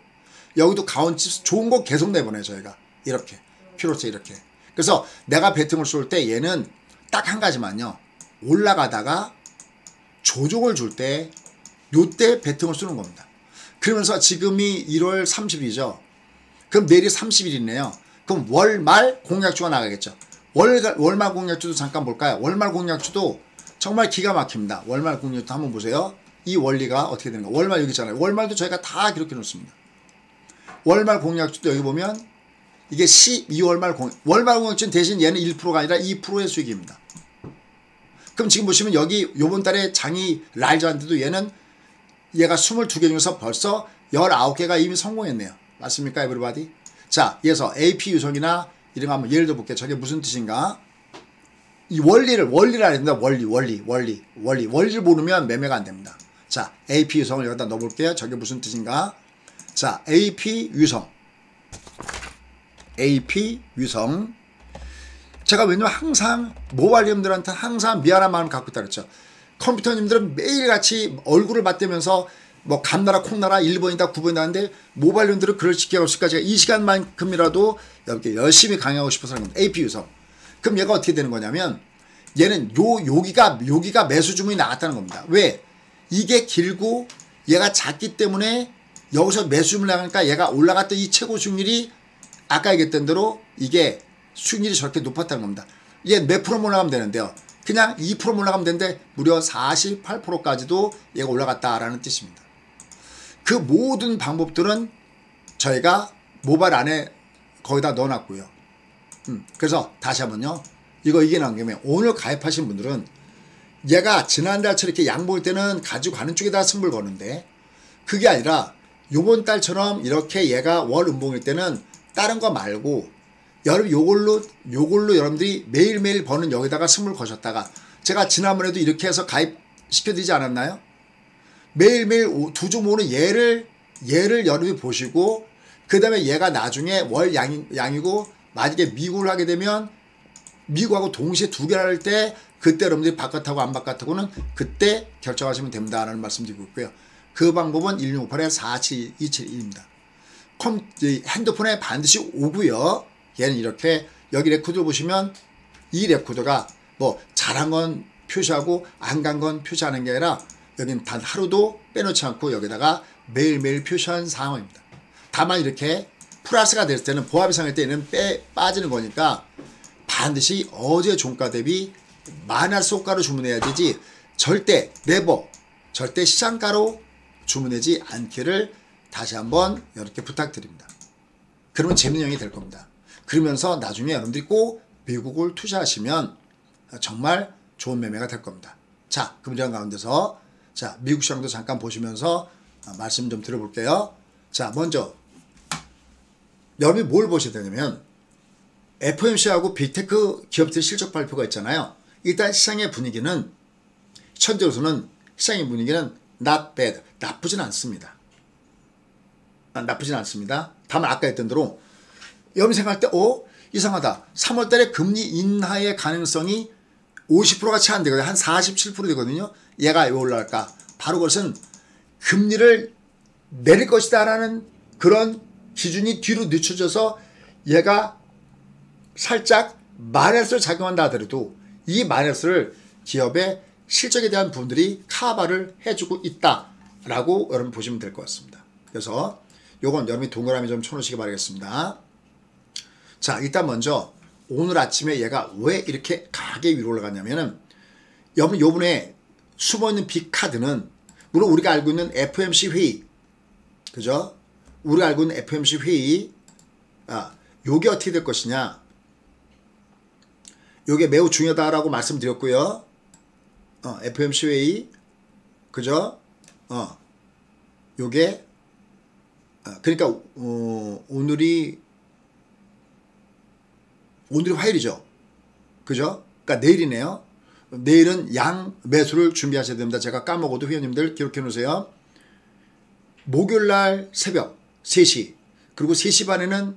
여기도 가온칩스 좋은 거 계속 내보내요. 저희가 이렇게 퓨로체 이렇게. 그래서 내가 배팅을 쏠 때 얘는 딱 한 가지만요. 올라가다가 조종을 줄 때 요때 배팅을 쏘는 겁니다. 그러면서 지금이 1월 30일이죠. 그럼 내일이 30일이네요. 그럼 월말 공약주가 나가겠죠. 월말 공약주도 잠깐 볼까요? 월말 공약주도 정말 기가 막힙니다. 월말 공약주도 한번 보세요. 이 원리가 어떻게 되는가. 월말 여기 있잖아요. 월말도 저희가 다 기록해 놓습니다. 월말 공약주도 여기 보면 이게 12월말 월말 공약주는 대신 얘는 1%가 아니라 2%의 수익입니다. 그럼 지금 보시면 여기 요번 달에 장이 라이즈한테도 얘가 22개 중에서 벌써 19개가 이미 성공했네요. 맞습니까, 에브리바디? 자, 그래서 AP 유성이나 이런 거 한번 예를 들어 볼게요. 저게 무슨 뜻인가? 이 원리를 알아야 된다. 원리를 모르면 매매가 안 됩니다. 자, AP 유성을 여기다 넣어 볼게요. 저게 무슨 뜻인가? 자, AP 유성. 제가 왜냐면 항상 모바일님들한테 항상 미안한 마음을 갖고 있다 그랬죠. 컴퓨터님들은 매일같이 얼굴을 맞대면서 뭐 감나라 콩나라 1번이다 9번이다 하는데 모바일님들은 그럴 시기가 없을까. 제가 이 시간만큼이라도 이렇게 열심히 강의하고 싶어서 하는 겁니다. AP 유성. 그럼 얘가 어떻게 되는 거냐면 얘는 여기가 매수 주문이 나갔다는 겁니다. 왜? 이게 길고 얘가 작기 때문에 여기서 매수 주문이 나가니까 얘가 올라갔던 이 최고 수익률이 아까 얘기했던 대로 이게 수익률이 저렇게 높았다는 겁니다. 이게 몇 프로 올라가면 되는데요. 그냥 2% 올라가면 되는데 무려 48%까지도 얘가 올라갔다라는 뜻입니다. 그 모든 방법들은 저희가 모바일 안에 거기다 넣어놨고요. 그래서 다시 한번요. 이게 나온 김에 오늘 가입하신 분들은 얘가 지난달처럼 이렇게 양보일 때는 가지고 가는 쪽에다 승부를 거는데 그게 아니라 요번 달처럼 이렇게 얘가 월 음봉일 때는 다른 거 말고 여러분 요걸로 여러분들이 매일매일 버는 여기다가 승부를 거셨다가 제가 지난번에도 이렇게 해서 가입시켜드리지 않았나요? 매일매일 두 종목은 얘를 여러분이 보시고 그 다음에 얘가 나중에 월 양이고 만약에 미국을 하게 되면 미국하고 동시에 두 개를 할 때 그때 여러분들이 바깥하고 안 바깥하고는 그때 결정하시면 됩니다라는 말씀 드리고 있고요. 그 방법은 1658-47271입니다. 핸드폰에 반드시 오고요. 얘는 이렇게 여기 레코드를 보시면 이 레코드가 뭐 잘한 건 표시하고 안 간 건 표시하는 게 아니라 여기는 단 하루도 빼놓지 않고 여기다가 매일매일 표시한 상황입니다. 다만 이렇게 플러스가 됐을 때는 보합 이상일 때는 빠지는 거니까 반드시 어제 종가 대비 마이너스 호가로 주문해야 되지 절대 시장가로 주문하지 않기를 다시 한번 이렇게 부탁드립니다. 그러면 재밌는 형이 될 겁니다. 그러면서 나중에 여러분들이 꼭 미국을 투자하시면 정말 좋은 매매가 될 겁니다. 자, 그럼 이런 가운데서 자, 미국 시장도 잠깐 보시면서 말씀 좀 드려볼게요. 자, 먼저 여러분이 뭘 보셔야 되냐면 FOMC하고 빅테크 기업들 실적 발표가 있잖아요. 일단 시장의 분위기는 현재로서는 시장의 분위기는 not bad. 나쁘진 않습니다. 다만 아까 했던 대로 여러분 생각할 때 이상하다. 3월달에 금리 인하의 가능성이 50%가 채 안 되거든요. 한 47% 되거든요. 얘가 왜 올라갈까? 바로 그것은 금리를 내릴 것이다 라는 그런 기준이 뒤로 늦춰져서 얘가 살짝 마이너스를 작용한다 하더라도 이 마이너스를 기업의 실적에 대한 부분들이 커버를 해주고 있다라고 여러분 보시면 될 것 같습니다. 그래서 요건 여러분이 동그라미 좀 쳐놓으시기 바라겠습니다. 자, 일단 먼저 오늘 아침에 얘가 왜 이렇게 강하게 위로 올라갔냐면은 여러분 요번에 숨어있는 빅카드는 물론 우리가 알고 있는 FOMC 회의, 그죠? 우리가 알고 있는 FOMC 회의, 요게 어떻게 될 것이냐? 요게 매우 중요하다라고 말씀드렸고요. FOMC 회의, 그죠? 요게 그러니까 오늘이 화요일이죠. 그죠? 그러니까 내일이네요. 내일은 양 매수를 준비하셔야 됩니다. 제가 까먹어도 회원님들 기록해 놓으세요. 목요일날 새벽 3시 그리고 3시 반에는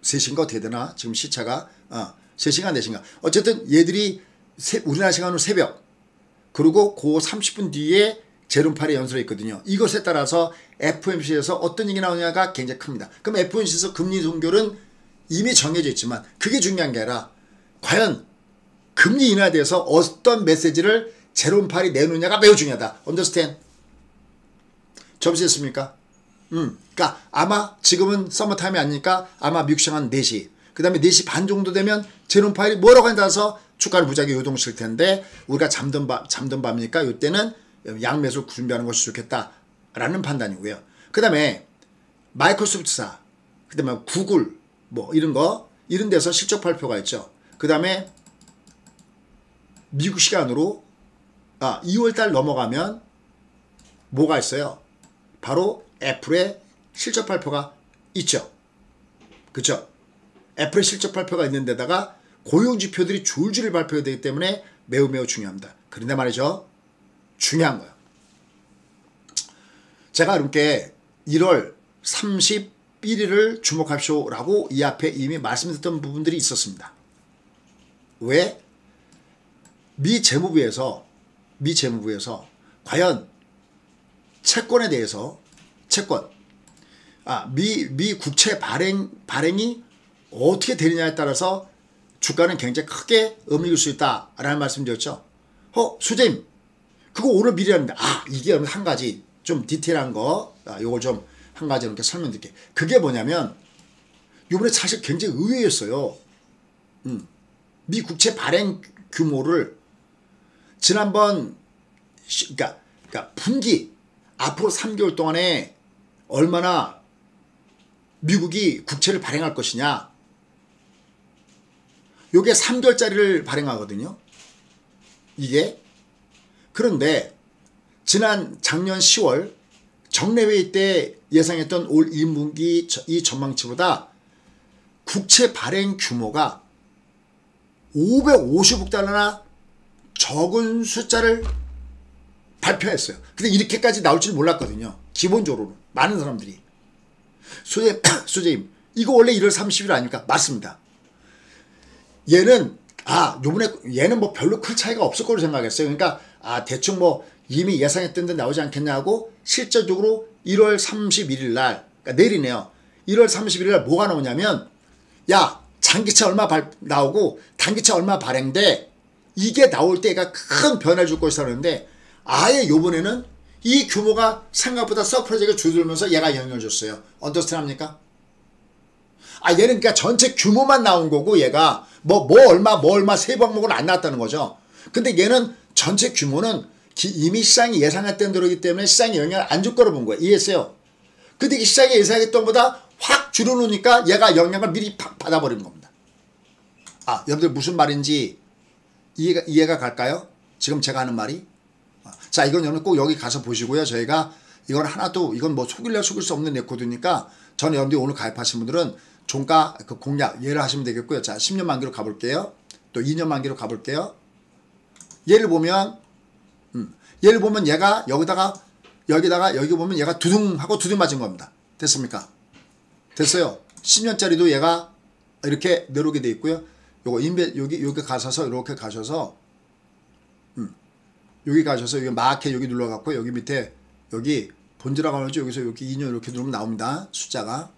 3시인가 어떻게 되나? 지금 시차가 3시간 4시간 어쨌든 얘들이 우리나라 시간으로 새벽 그리고 그 30분 뒤에 제롬팔의 연설이 있거든요. 이것에 따라서 FOMC에서 어떤 얘기 나오냐가 굉장히 큽니다. 그럼 FOMC에서 금리 동결은 이미 정해져 있지만 그게 중요한 게 아니라 과연 금리 인하에 대해서 어떤 메시지를 제롬팔이 내놓느냐가 매우 중요하다. 언더스탠드? 접수했습니까? 그러니까 아마 지금은 서머타임이 아니니까 아마 미국 시간 4시. 그 다음에 4시 반 정도 되면 제롬 파웰이 뭐라고 한다서 주가를 무지하게 요동칠 텐데 우리가 잠든 밤이니까 이때는 양매수 준비하는 것이 좋겠다라는 판단이고요. 그 다음에 마이크로소프트사, 그 다음에 구글 뭐 이런 데서 실적 발표가 있죠. 그 다음에 미국 시간으로 2월달 넘어가면 뭐가 있어요? 바로 애플의 실적 발표가 있죠. 그쵸? 애플의 실적 발표가 있는 데다가 고용지표들이 줄줄이 발표되기 때문에 매우 중요합니다. 그런데 말이죠. 중요한 거예요. 제가 여러분께 1월 31일을 주목하십시오 라고 이 앞에 이미 말씀드렸던 부분들이 있었습니다. 왜? 미 재무부에서 과연 채권에 대해서 미 국채 발행이 어떻게 되느냐에 따라서 주가는 굉장히 크게 의미일 수 있다라는 말씀드렸죠. 수재님 그거 오늘 미리 하는데 이게 한 가지 좀 디테일한 거 요거 좀 한 가지 이렇게 설명드릴게요. 그게 뭐냐면 요번에 사실 굉장히 의외였어요. 미 국채 발행 규모를 지난번 그러니까 분기 앞으로 3개월 동안에 얼마나 미국이 국채를 발행할 것이냐. 요게 3개월짜리를 발행하거든요. 이게. 그런데 작년 10월 정례회의 때 예상했던 올 2분기 이 전망치보다 국채 발행 규모가 550억 달러나 적은 숫자를 발표했어요. 근데 이렇게까지 나올 줄 몰랐거든요. 기본적으로 많은 사람들이. 수재님 이거 원래 1월 30일 아닙니까? 맞습니다. 얘는 요번에 얘는 뭐 별로 큰 차이가 없을 거로 생각했어요. 그러니까 대충 뭐 이미 예상했던 데 나오지 않겠냐고 실질적으로 1월 31일 날 그러니까 내일이네요. 1월 31일 날 뭐가 나오냐면 장기차 얼마 나오고 단기차 얼마 발행돼 이게 나올 때가 큰 변화를 줄 것이다 그러는데 아예 요번에는 이 규모가 생각보다 서프라이즈가 줄어들면서 얘가 영향을 줬어요. 언더스탠 합니까? 얘는 그러니까 전체 규모만 나온 거고 얘가 뭐 얼마 세부 항목은 안 나왔다는 거죠. 근데 얘는 전체 규모는 이미 시장이 예상했던 대로이기 때문에 시장에 영향을 안 줄 거로 본 거예요. 이해했어요? 근데 시장이 예상했던 것보다 확 줄여놓으니까 얘가 영향을 미리 팍 받아버린 겁니다. 여러분들 무슨 말인지 이해가 갈까요? 지금 제가 하는 말이? 자, 이건 여러분 꼭 여기 가서 보시고요. 저희가 이건 뭐 속일 수 없는 레코드니까 저는 여러분들이 오늘 가입하신 분들은 종가 그 공략 예를 하시면 되겠고요. 자, 10년 만기로 가볼게요. 또 2년 만기로 가볼게요. 예를 보면 얘가 여기 보면 얘가 두둥하고 두둥 맞은 겁니다. 됐습니까? 됐어요. 10년짜리도 얘가 이렇게 내려오게 돼 있고요. 요거 여기 가셔서 이렇게 가셔서 여기 마켓 여기 눌러갖고 여기 밑에 여기 본질화가 나오죠. 여기서 여기 2년 이렇게 누르면 나옵니다. 숫자가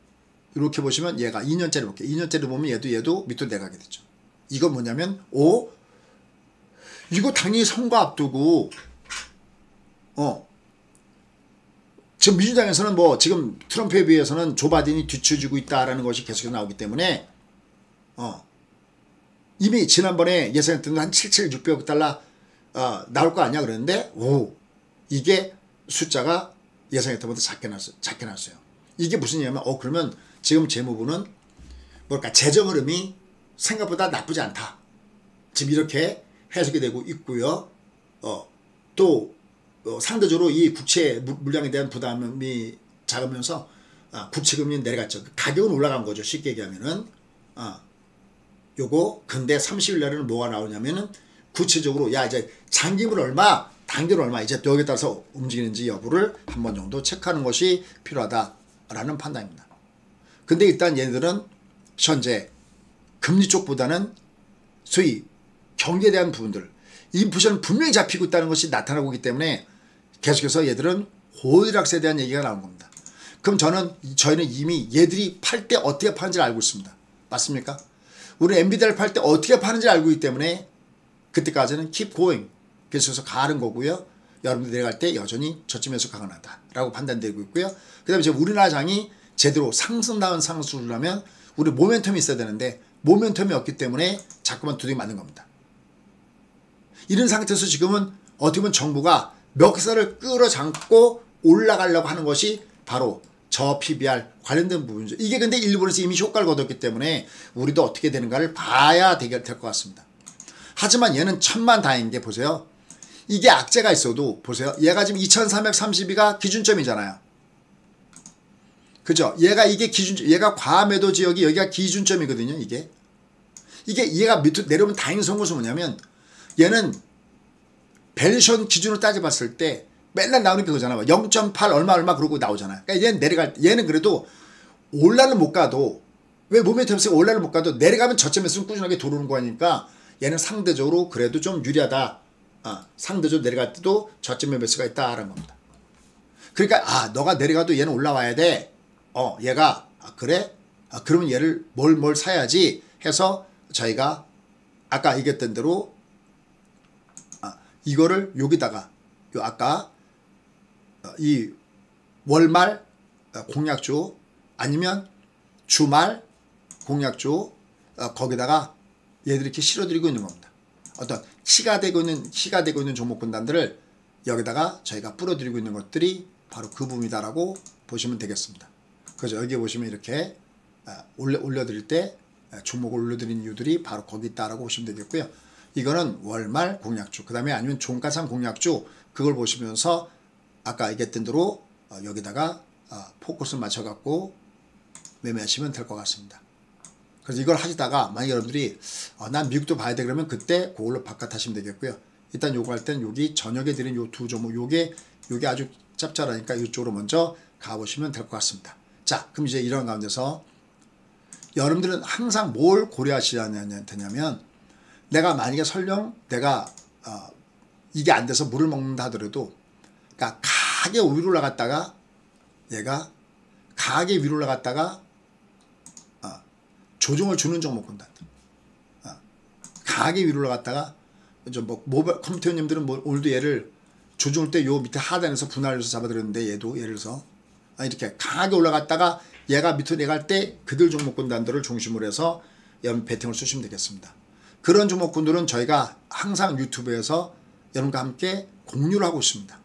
이렇게 보시면 얘가 2년짜리 볼게요. 2년짜리 보면 얘도 밑으로 내려가게 되죠. 이건 뭐냐면 이거 당연히 선거 앞두고 지금 민주당에서는 뭐 지금 트럼프에 비해서는 조 바이든이 뒤처지고 있다라는 것이 계속 나오기 때문에 이미 지난번에 예상했던 한 600억 달러 나올 거 아니야 그랬는데 이게 숫자가 예상했던 것보다 작게 났어요. 이게 무슨 얘기냐면 그러면 지금 재무부는 재정 흐름이 생각보다 나쁘지 않다. 지금 이렇게 해석이 되고 있고요. 또 상대적으로 이 국채 물량에 대한 부담이 작으면서 국채금리는 내려갔죠. 가격은 올라간 거죠. 쉽게 얘기하면은 요거 근데 30일 날에는 뭐가 나오냐면은 구체적으로 이제 장기물 얼마 단기물 얼마 이제 여기에 따라서 움직이는지 여부를 한 번 정도 체크하는 것이 필요하다라는 판단입니다. 근데 일단 얘네들은 현재 금리 쪽보다는 소위 경기에 대한 부분들 인플레이션은 분명히 잡히고 있다는 것이 나타나고 있기 때문에 계속해서 얘들은 호일락세에 대한 얘기가 나온 겁니다. 그럼 저희는 이미 얘들이 팔 때 어떻게 파는지를 알고 있습니다. 맞습니까? 우리 엔비디아를 팔 때 어떻게 파는지를 알고 있기 때문에 그때까지는 keep going 계속해서 가는 거고요. 여러분들 내려갈 때 여전히 저점에서 강하다 라고 판단되고 있고요. 그 다음에 지금 우리나라 장이 제대로 상승다운 상승을 하면 우리 모멘텀이 있어야 되는데 모멘텀이 없기 때문에 자꾸만 두들겨 맞는 겁니다. 이런 상태에서 지금은 어떻게 보면 정부가 멱살을 끌어잡고 올라가려고 하는 것이 바로 저 PBR 관련된 부분이죠. 이게 근데 일본에서 이미 효과를 거뒀기 때문에 우리도 어떻게 되는가를 봐야 될 것 같습니다. 하지만 얘는 천만다행인 게 보세요. 이게 악재가 있어도 보세요. 얘가 지금 2332가 기준점이잖아요. 그죠? 이게 얘가 과매도 지역이 여기가 기준점이거든요. 이게 얘가 밑으로 내려오면 다행스러운 것은 뭐냐면 얘는 밸류션 기준으로 따져봤을 때 맨날 나오는 게 그거잖아요. 0.8 얼마 그러고 나오잖아요. 그러니까 얘는 그래도 올라를 못 가도 왜 모멘텀에서 올라를 못 가도 내려가면 저점에서는 꾸준하게 들어오는 거니까 얘는 상대적으로 그래도 좀 유리하다. 상대적으로 내려갈 때도 저점에 매수가 있다라는 겁니다. 그러니까 너가 내려가도 얘는 올라와야 돼. 얘가 그래? 그러면 얘를 뭘 사야지 해서 저희가 아까 얘기했던 대로 이거를 여기다가 아까 이 월말 공약주 아니면 주말 공약주 거기다가 얘들이 이렇게 실어드리고 있는 겁니다. 어떤 시가 되고 있는 종목 군단들을 여기다가 저희가 뿌려드리고 있는 것들이 바로 그 부분이다라고 보시면 되겠습니다. 그래서 여기 보시면 이렇게 올려드릴 때 종목을 올려드린 이유들이 바로 거기 있다라고 보시면 되겠고요. 이거는 월말 공약주, 그 다음에 아니면 종가상 공약주, 그걸 보시면서 아까 얘기했던 대로 여기다가 포커스를 맞춰갖고 매매하시면 될 것 같습니다. 그래서 이걸 하시다가 만약 여러분들이 난 미국도 봐야 돼 그러면 그때 그걸로 바깥하시면 되겠고요. 일단 요거 할 때는 여기 저녁에 드린 요 두 종목 요게 아주 짭짤하니까 이쪽으로 먼저 가보시면 될 것 같습니다. 자, 그럼 이제 이런 가운데서 여러분들은 항상 뭘 고려하셔야 되냐면 내가 만약에 설령 내가 이게 안 돼서 물을 먹는다 하더라도 그러니까 강하게 위로 올라갔다가 얘가 강하게 위로 올라갔다가 조정을 주는 종목 본다. 강하게 위로 올라갔다가 모바일 컴퓨터님들은 오늘도 얘를 조정할 때 요 밑에 하단에서 분할해서 잡아드렸는데 얘도 예를 들어서 이렇게 강하게 올라갔다가 얘가 밑으로 내려갈 때 그들 종목군단들을 중심으로 해서 여러분 배팅을 쓰시면 되겠습니다. 그런 종목군들은 저희가 항상 유튜브에서 여러분과 함께 공유를 하고 있습니다.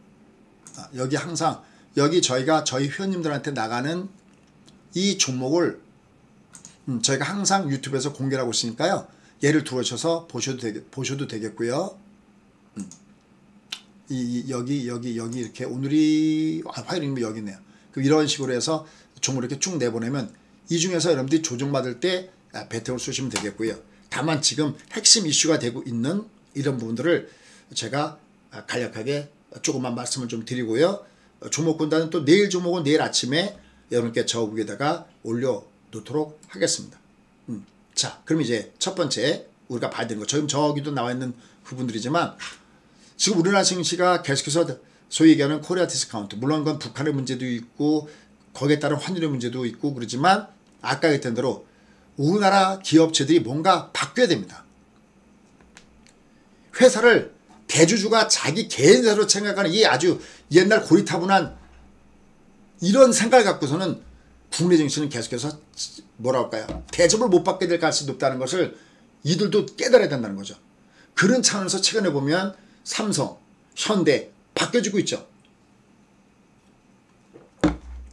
여기 항상 저희가 저희 회원님들한테 나가는 이 종목을 저희가 항상 유튜브에서 공개를 하고 있으니까요. 얘를 들어오셔서 보셔도 되겠고요. 여기 이렇게 오늘이 화요일이면 여기 있네요. 이런 식으로 해서 종목을 이렇게 쭉 내보내면 이 중에서 여러분들이 조정받을 때 배팅을 쓰시면 되겠고요. 다만 지금 핵심 이슈가 되고 있는 이런 부분들을 제가 간략하게 조금만 말씀을 좀 드리고요. 종목군단은 또 내일 종목은 내일 아침에 여러분께 저 위에다가 올려놓도록 하겠습니다. 자, 그럼 이제 첫 번째 우리가 봐야 되는 거, 지금 저기도 나와 있는 부분들이지만 지금 우리나라 증시가 계속해서 소위 얘기하는 코리아 디스카운트, 물론 그건 북한의 문제도 있고 거기에 따른 환율의 문제도 있고 그러지만 아까 했던 대로 우리나라 기업체들이 뭔가 바뀌어야 됩니다. 회사를 대주주가 자기 개인사로 생각하는 이 아주 옛날 고리타분한 이런 생각을 갖고서는 국내 증시는 계속해서 뭐랄까요, 대접을 못 받게 될 가능성이 높다는 것을 이들도 깨달아야 된다는 거죠. 그런 차원에서 최근에 보면 삼성, 현대 바뀌어지고 있죠.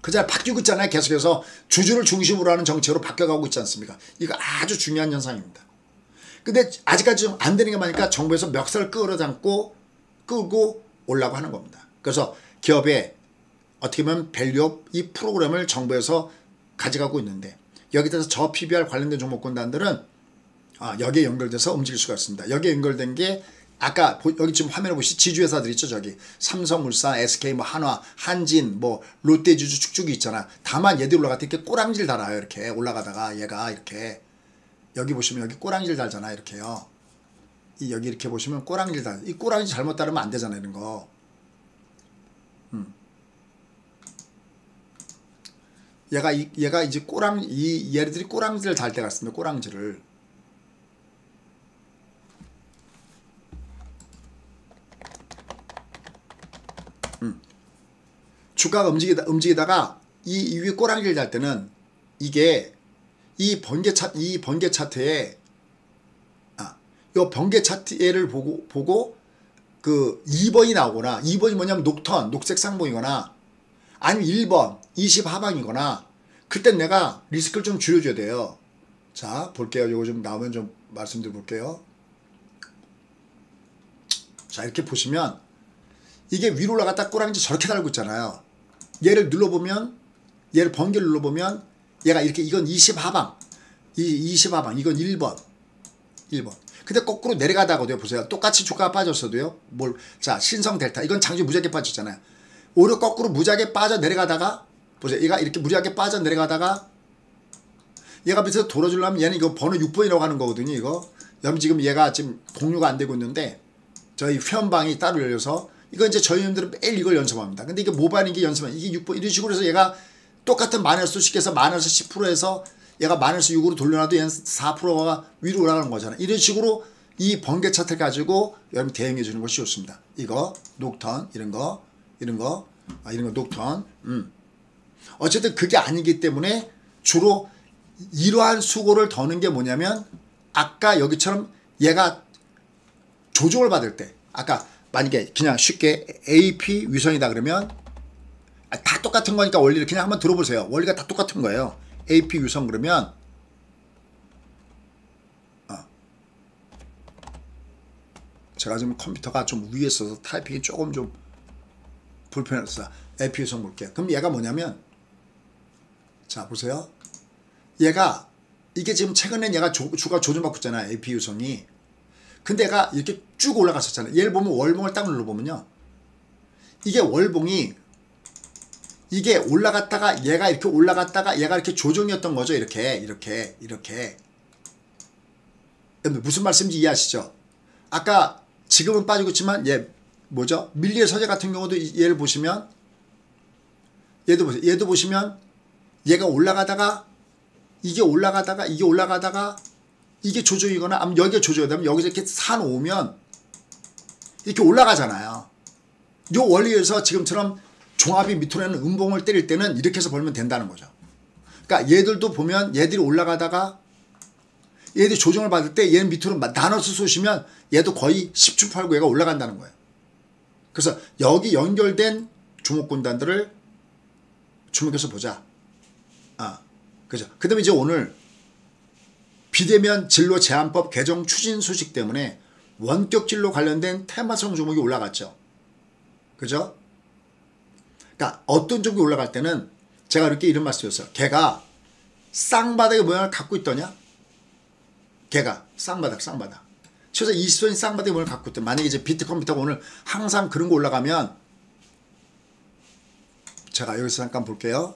그자 바뀌고 있잖아요. 계속해서 주주를 중심으로 하는 정책으로 바뀌어가고 있지 않습니까? 이거 아주 중요한 현상입니다. 근데 아직까지 좀 안 되는 게 많으니까 정부에서 멱살을 끌고 오려고 하는 겁니다. 그래서 기업의 어떻게 보면 밸류업 이 프로그램을 정부에서 가져가고 있는데 여기에 대해서 저 PBR 관련된 종목군단들은 여기에 연결돼서 움직일 수가 있습니다. 여기에 연결된 게 아까 여기 지금 화면에 보시 지주회사들 있죠. 저기 삼성물산, SK, 뭐 한화, 한진, 뭐 롯데지주 축축이 있잖아. 다만 얘들이 올라갈 때 이렇게 꼬랑지를 달아요. 이렇게 올라가다가 얘가 이렇게 여기 보시면 여기 꼬랑지를 달잖아. 이렇게요. 여기 이렇게 보시면 꼬랑지를 달. 이 꼬랑지 잘못 따르면 안 되잖아. 이런 거. 얘가 이제 얘네들이 꼬랑지를 달 때가 있습니다. 꼬랑지를. 주가가 움직이다가 이 위에 꼬랑지를 달 때는 이게 이 번개 차트에 요 번개 차트를 보고 그 2번이 나오거나 2번이 뭐냐면 녹턴 녹색 쌍봉이거나 아니면 1번 20 하방이거나 그때 내가 리스크를 좀 줄여줘야 돼요. 자 볼게요. 요거 좀 나오면 좀 말씀드려 볼게요. 자 이렇게 보시면 이게 위로 올라갔다 꼬랑지 저렇게 달고 있잖아요. 얘를 눌러보면 얘를 번개를 눌러보면 얘가 이렇게 이건 20 하방 20 하방 이건 1번 근데 거꾸로 내려가다가도요. 보세요. 똑같이 주가가 빠졌어도요. 자 신성 델타 이건 장중 무지하게 빠졌잖아요. 오히려 거꾸로 무지하게 빠져 내려가다가 보세요. 얘가 이렇게 무지하게 빠져 내려가다가 얘가 밑에서 돌아주려면 얘는 이거 번호 6번이라고 하는 거거든요. 이거 여러분 지금 얘가 지금 공유가 안 되고 있는데 저희 회원방이 따로 열려서 이거 이제 저희님들은 매일 이걸 연습합니다. 근데 이게 모바일인 게 연습은 이게 6번 이런 식으로 해서 얘가 똑같은 마이너스 10에서 마이너스 10%에서 얘가 마이너스 6으로 돌려놔도 얘는 4%가 위로 올라가는 거잖아. 이런 식으로 이 번개 차트를 가지고 여러분 대응해 주는 것이 좋습니다. 이거 녹턴 이런 거 녹턴 어쨌든 그게 아니기 때문에 주로 이러한 수고를 더는 게 뭐냐면 아까 여기처럼 얘가 조정을 받을 때 아까 만약에 그냥 쉽게 AP 위선이다 그러면 다 똑같은 거니까 원리를 그냥 한번 들어보세요. 원리가 다 똑같은 거예요. AP 위선 그러면 제가 지금 컴퓨터가 좀 위에 있어서 타이핑이 조금 좀 불편해서 AP 위선 볼게요. 그럼 얘가 뭐냐면 자 보세요. 얘가 이게 지금 최근에 얘가 주가 조정받고 있잖아요. AP 유성이. 근데 얘가 이렇게 쭉 올라갔었잖아요. 얘를 보면 월봉을 딱 눌러보면요. 이게 월봉이 이게 올라갔다가 얘가 이렇게 올라갔다가 얘가 이렇게 조정이었던 거죠. 이렇게 무슨 말씀인지 이해하시죠? 아까 지금은 빠지고 있지만 얘 뭐죠? 밀리의 서재 같은 경우도 얘를 보시면 얘도 보세요. 얘도 보시면 얘가 올라가다가 이게 올라가다가 이게 조정이거나 아니면 여기가 조정이다면 여기서 이렇게 산 오면 이렇게 올라가잖아요. 요 원리에서 지금처럼 종합이 밑으로 있는 음봉을 때릴 때는 이렇게 해서 벌면 된다는 거죠. 그러니까 얘들도 보면 얘들이 올라가다가 얘들이 조정을 받을 때 얘는 밑으로 나눠서 쏘시면 얘도 거의 10주 팔고 얘가 올라간다는 거예요. 그래서 여기 연결된 주목군단들을 주목해서 보자. 그죠. 그 다음에 이제 오늘 비대면 진로 제한법 개정 추진 소식 때문에 원격 진로 관련된 테마성 종목이 올라갔죠. 그죠? 그러니까 어떤 종목이 올라갈 때는 제가 이렇게 이런 말씀드렸어요. 걔가 쌍바닥의 모양을 갖고 있더냐? 걔가 쌍바닥. 최소 20선이 쌍바닥의 모양을 갖고 있다. 만약에 이제 비트컴퓨터가 오늘 항상 그런 거 올라가면 제가 여기서 잠깐 볼게요.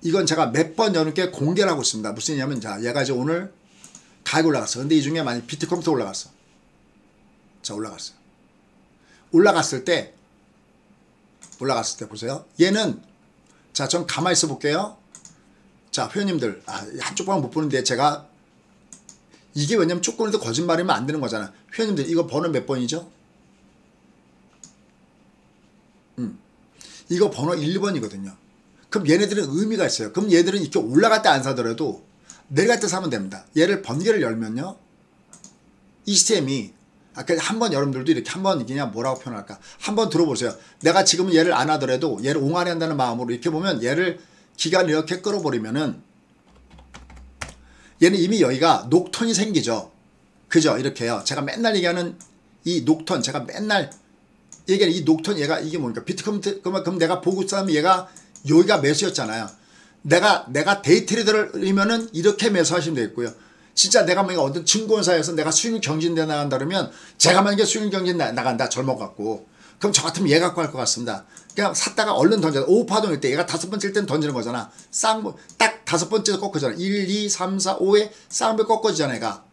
이건 제가 몇 번 여러분께 공개를 하고 있습니다. 무슨 얘기냐면 자 얘가 이제 오늘 가격 올라갔어. 근데 이 중에 만약 비트컴퓨터 올라갔어. 자 올라갔어요. 올라갔을 때 보세요. 얘는 자 전 가만히 있어 볼게요. 자 회원님들 한쪽 방은 못 보는데 제가 이게 왜냐면 조건에도 거짓말이면 안 되는 거잖아. 회원님들 이거 번호 몇 번이죠? 이거 번호 1번이거든요. 그럼 얘네들은 의미가 있어요. 그럼 얘들은 이렇게 올라갈 때 안 사더라도 내려갈 때 사면 됩니다. 얘를 번개를 열면요. 이 시스템이 아까 한번 여러분들도 이렇게 한번 그냥 뭐라고 표현할까? 한번 들어보세요. 내가 지금은 얘를 안 하더라도 얘를 옹알이 한다는 마음으로 이렇게 보면 얘를 기간을 이렇게 끌어버리면은 얘는 이미 여기가 녹턴이 생기죠. 그죠? 이렇게요. 제가 맨날 얘기하는 이 녹턴 제가 맨날 얘기하는 이 녹턴 얘가 이게 뭡니까? 비트컴퓨터 그럼 내가 보고 있으면 얘가 여기가 매수였잖아요. 내가 데이트레이더를이면은 이렇게 매수하시면 되겠고요. 진짜 내가 만약에 어떤 증권사에서 내가 수익 경진대 나간다 그러면 제가 만약에 수익 경진 나간다 젊어갖고 그럼 저 같으면 얘 갖고 할 것 같습니다. 그냥 샀다가 얼른 던져. 5파동일 때 얘가 5번째일 땐 던지는 거잖아. 딱 5번째에서 꺾어잖아. 1, 2, 3, 4, 5에 쌍배 꺾어지잖아 얘가.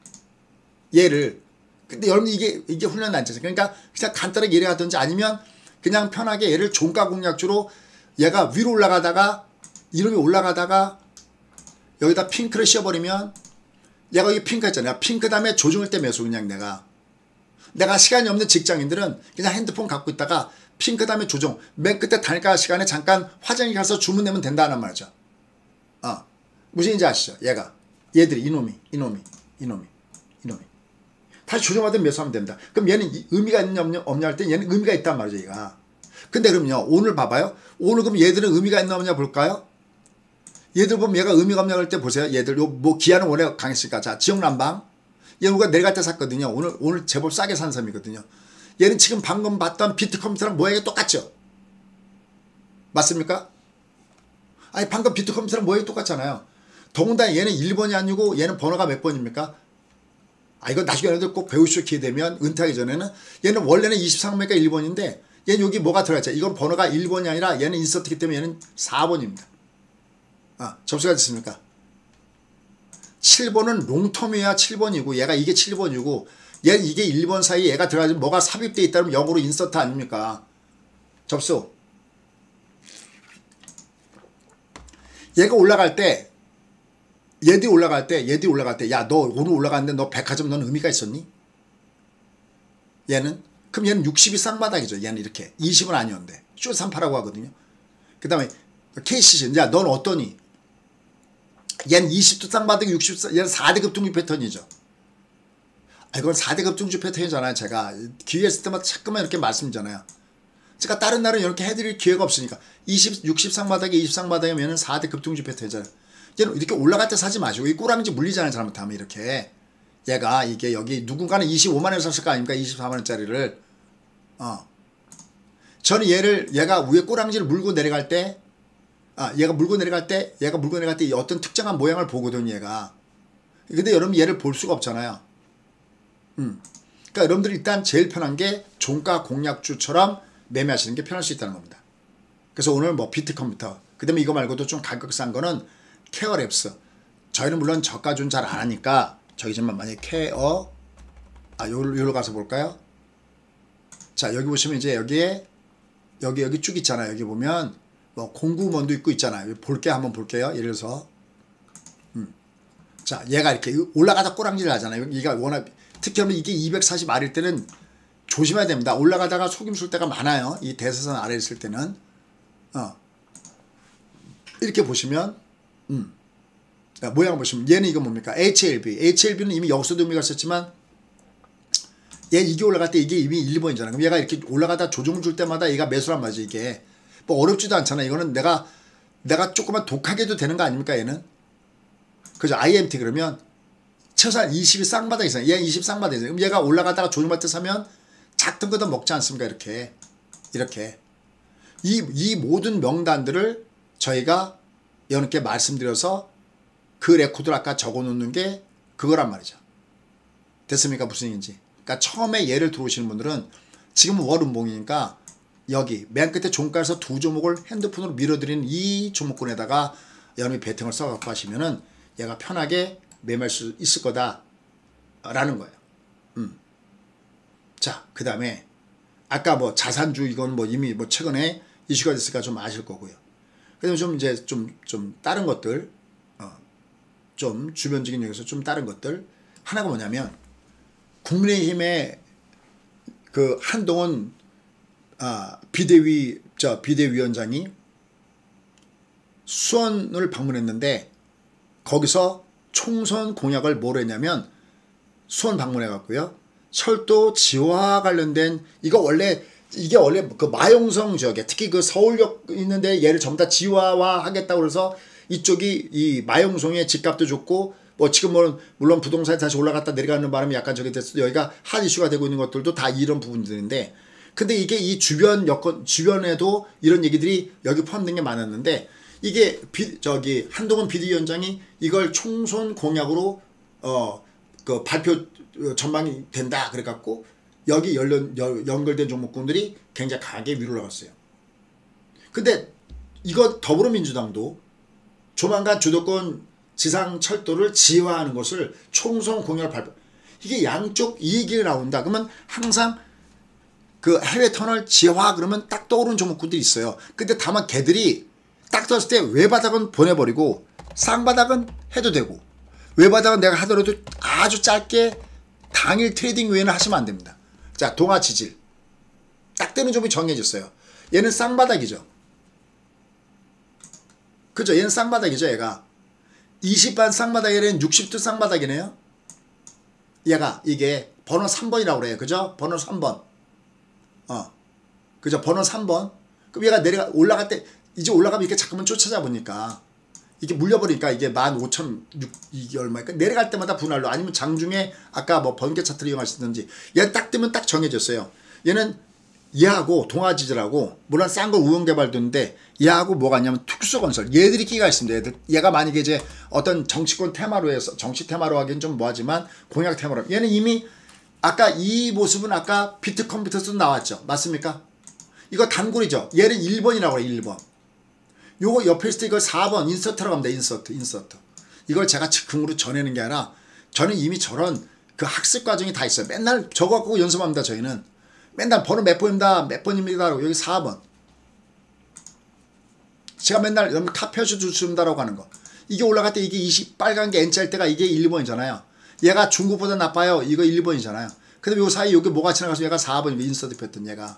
얘를. 근데 여러분 이게 훈련 단체죠. 그러니까 그냥 간단하게 이래가든지 아니면 그냥 편하게 얘를 종가 공략주로 얘가 위로 올라가다가 이름이 올라가다가 여기다 핑크를 씌워버리면 얘가 여기 핑크 했잖아요. 핑크 다음에 조정을 때 매수 그냥 내가 시간이 없는 직장인들은 그냥 핸드폰 갖고 있다가 핑크 다음에 조정. 맨 끝에 단가 시간에 잠깐 화장실 가서 주문 내면 된다는 말이죠. 무슨 인지 아시죠? 얘들이 이놈이 다시 조정하든 매수하면 됩니다. 그럼 얘는 의미가 있냐 없냐 할 때 얘는 의미가 있단 말이죠. 얘가. 근데 그럼요, 오늘 봐봐요. 오늘 그럼 얘들은 의미가 있나 없냐 볼까요? 얘들 보면 얘가 의미가 없냐 할 때 보세요. 얘들 뭐 기아는 원래 강했으니까. 자, 지역난방. 얘 우리가 내려갈 때 샀거든요. 오늘 제법 싸게 산 셈이거든요. 얘는 지금 방금 봤던 비트컴퓨터랑 모양이 똑같죠? 맞습니까? 아니 방금 비트컴퓨터랑 모양이 똑같잖아요. 더군다나 얘는 1번이 아니고 얘는 번호가 몇 번입니까? 이거 나중에 여러분들 꼭 배우실 기회 되면 은퇴하기 전에는 얘는 원래는 23번이니까 1번인데 얘는 여기 뭐가 들어갔죠? 이건 번호가 1번이 아니라 얘는 인서트이기 때문에 얘는 4번입니다. 접수가 됐습니까? 7번은 롱텀이어야 7번이고 얘가 이게 7번이고 얘는 이게 1번 사이에 얘가 들어가면 뭐가 삽입되어 있다면 영어로 인서트 아닙니까? 접수. 얘가 올라갈 때 얘들이 올라갈 때 야 너 오늘 올라갔는데 너 백화점 너는 의미가 있었니? 얘는 그럼 얘는 60이 쌍바닥이죠. 얘는 이렇게 20은 아니었는데 쇼 38라고 하거든요. 그 다음에 KCC 야 넌 어떠니? 얘는 20도 쌍바닥이 60 얘는 4대 급등주 패턴이죠. 이건 4대 급등주 패턴이잖아요. 제가 기회 있을 때마다 자꾸만 이렇게 말씀드리잖아요. 제가 다른 날은 이렇게 해드릴 기회가 없으니까 60 쌍바닥에 20 쌍바닥이면 4대 급등주 패턴이잖아요. 얘는 이렇게 올라갈 때 사지 마시고 이 꼬랑지 물리잖아요. 잘못하면 이렇게 얘가 이게 여기 누군가는 25만원에 샀을 거 아닙니까? 24만원짜리를 저는 얘가 위에 꼬랑지를 물고 내려갈 때 얘가 물고 내려갈 때 어떤 특정한 모양을 보거든요. 얘가. 근데 여러분 얘를 볼 수가 없잖아요. 그러니까 여러분들이 일단 제일 편한 게 종가 공략주처럼 매매하시는 게 편할 수 있다는 겁니다. 그래서 오늘 뭐 비트컴퓨터 그 다음에 이거 말고도 좀 가격 싼 거는 케어랩스. 저희는 물론 저가준 잘 안 하니까 저기 좀 만약에 요로 가서 볼까요? 자, 여기 보시면 이제 여기 쭉 있잖아요. 여기 보면 뭐 공구먼도 있고 있잖아요. 한번 볼게요. 예를 들어서 자, 얘가 이렇게 올라가다 꼬랑지를 하잖아요. 얘가 워낙 특히 이게 240 아래일 때는 조심해야 됩니다. 올라가다가 속임 술 때가 많아요. 이 대세선 아래에 있을 때는 이렇게 보시면 모양을 보시면 얘는 이거 뭡니까? HLB는 이미 여기서도 의미가 있었지만 얘 이게 올라갈 때 이게 이미 1번이잖아. 그럼 얘가 이렇게 올라가다 조정을 줄 때마다 얘가 매수란 말이지. 이게 뭐 어렵지도 않잖아. 이거는 내가 조금만 독하게도 되는 거 아닙니까? 얘는 그죠? IMT 그러면 최소한 20이 쌍바닥 이상. 얘 20 쌍바닥 이상. 그럼 얘가 올라가다가 조정할 때 사면 작던 거도 먹지 않습니까? 이렇게 이 모든 명단들을 저희가 여러분께 말씀드려서 그 레코드를 아까 적어놓는 게 그거란 말이죠. 됐습니까? 무슨 얘기인지. 그러니까 처음에 얘를 들어오시는 분들은 지금은 월음봉이니까 여기 맨 끝에 종가에서 두 종목을 핸드폰으로 밀어드리는 이 종목군에다가 여러분이 베팅을 써갖고 하시면은 얘가 편하게 매매할 수 있을 거다라는 거예요. 자, 그 다음에 아까 뭐 자산주 이건 뭐 이미 뭐 최근에 이슈가 됐으니까 좀 아실 거고요. 그다음에 좀 이제 좀 다른 것들 좀 주변적인 여기서 좀 다른 것들 하나가 뭐냐면 국민의힘의 그 한동훈 비대위원장이 수원을 방문했는데 거기서 총선 공약을 뭐로 했냐면 수원 방문해 갖고요. 철도 지화 관련된 이게 원래 그 마용성 지역에 특히 그 서울역 있는데 얘를 전부 다 지화화 하겠다고 그래서 이쪽이 이 마용성의 집값도 좋고 뭐 지금 물론 부동산이 다시 올라갔다 내려가는 바람에 약간 저기 됐어도 여기가 핫 이슈가 되고 있는 것들도 다 이런 부분들인데 근데 이게 이 주변에도 이런 얘기들이 여기 포함된 게 많았는데 이게 한동훈 비대위원장이 이걸 총선 공약으로 그 발표 전망이 된다 그래갖고 여기 연결된 종목군들이 굉장히 강하게 위로 올라갔어요. 근데 이거 더불어민주당도 조만간 주도권 지상철도를 지화하는 것을 총선 공약을 발표. 이게 양쪽 이익이 나온다. 그러면 항상 그 해외 터널 지화 그러면 딱 떠오르는 종목군들이 있어요. 근데 다만 걔들이 딱 떴을 때 외바닥은 보내버리고 쌍바닥은 해도 되고 외바닥은 내가 하더라도 아주 짧게 당일 트레이딩 외에는 하시면 안 됩니다. 자, 동아지질. 딱 뜨는 종목이 정해졌어요. 얘는 쌍바닥이죠. 그죠? 얘는 쌍바닥이죠. 얘가 20반 쌍바닥이는 60도 쌍바닥이네요. 얘가 이게 번호 3번이라고 그래요. 그죠? 번호 3번. 그죠? 번호 3번. 그럼 얘가 올라갈 때 이제 올라가면 이렇게 잠깐만 쫓아잡으니까 이게 물려버리니까 이게 15,006 이게 얼마니까 내려갈 때마다 분할로 아니면 장중에 아까 뭐 번개 차트를 이용하시든지 얘 딱 뜨면 딱 정해졌어요. 얘는 얘하고 동아지질하고 물론 싼 걸 우영개발도인데 얘하고 뭐가 있냐면 특수건설 얘들이 끼가 있습니다. 얘가 만약에 이제 어떤 정치권 테마로 해서 정치 테마로 하기엔 좀 뭐하지만 공약 테마로 얘는 이미 아까 이 모습은 아까 비트컴퓨터에서 나왔죠. 맞습니까? 이거 단골이죠. 얘는 1번이라고 해요. 1번. 요거 옆에 있을 때 이거 4번 인서트라고 합니다. 인서트. 이걸 제가 즉흥으로 전하는 게 아니라 저는 이미 저런 그 학습 과정이 다 있어요. 맨날 저거 갖고 연습합니다. 저희는. 맨날 번호 몇 번입니다. 몇 번입니다. 여기 4번. 제가 맨날 카페어쇼 주신다라고 하는 거. 이게 올라갈 때 이게 20 빨간 게 N자일 때가 이게 1번이잖아요. 얘가 중국보다 나빠요. 이거 1번이잖아요. 근데 요 사이 여기 뭐가 지나가서 얘가 4번이고 인서트 패턴 얘가.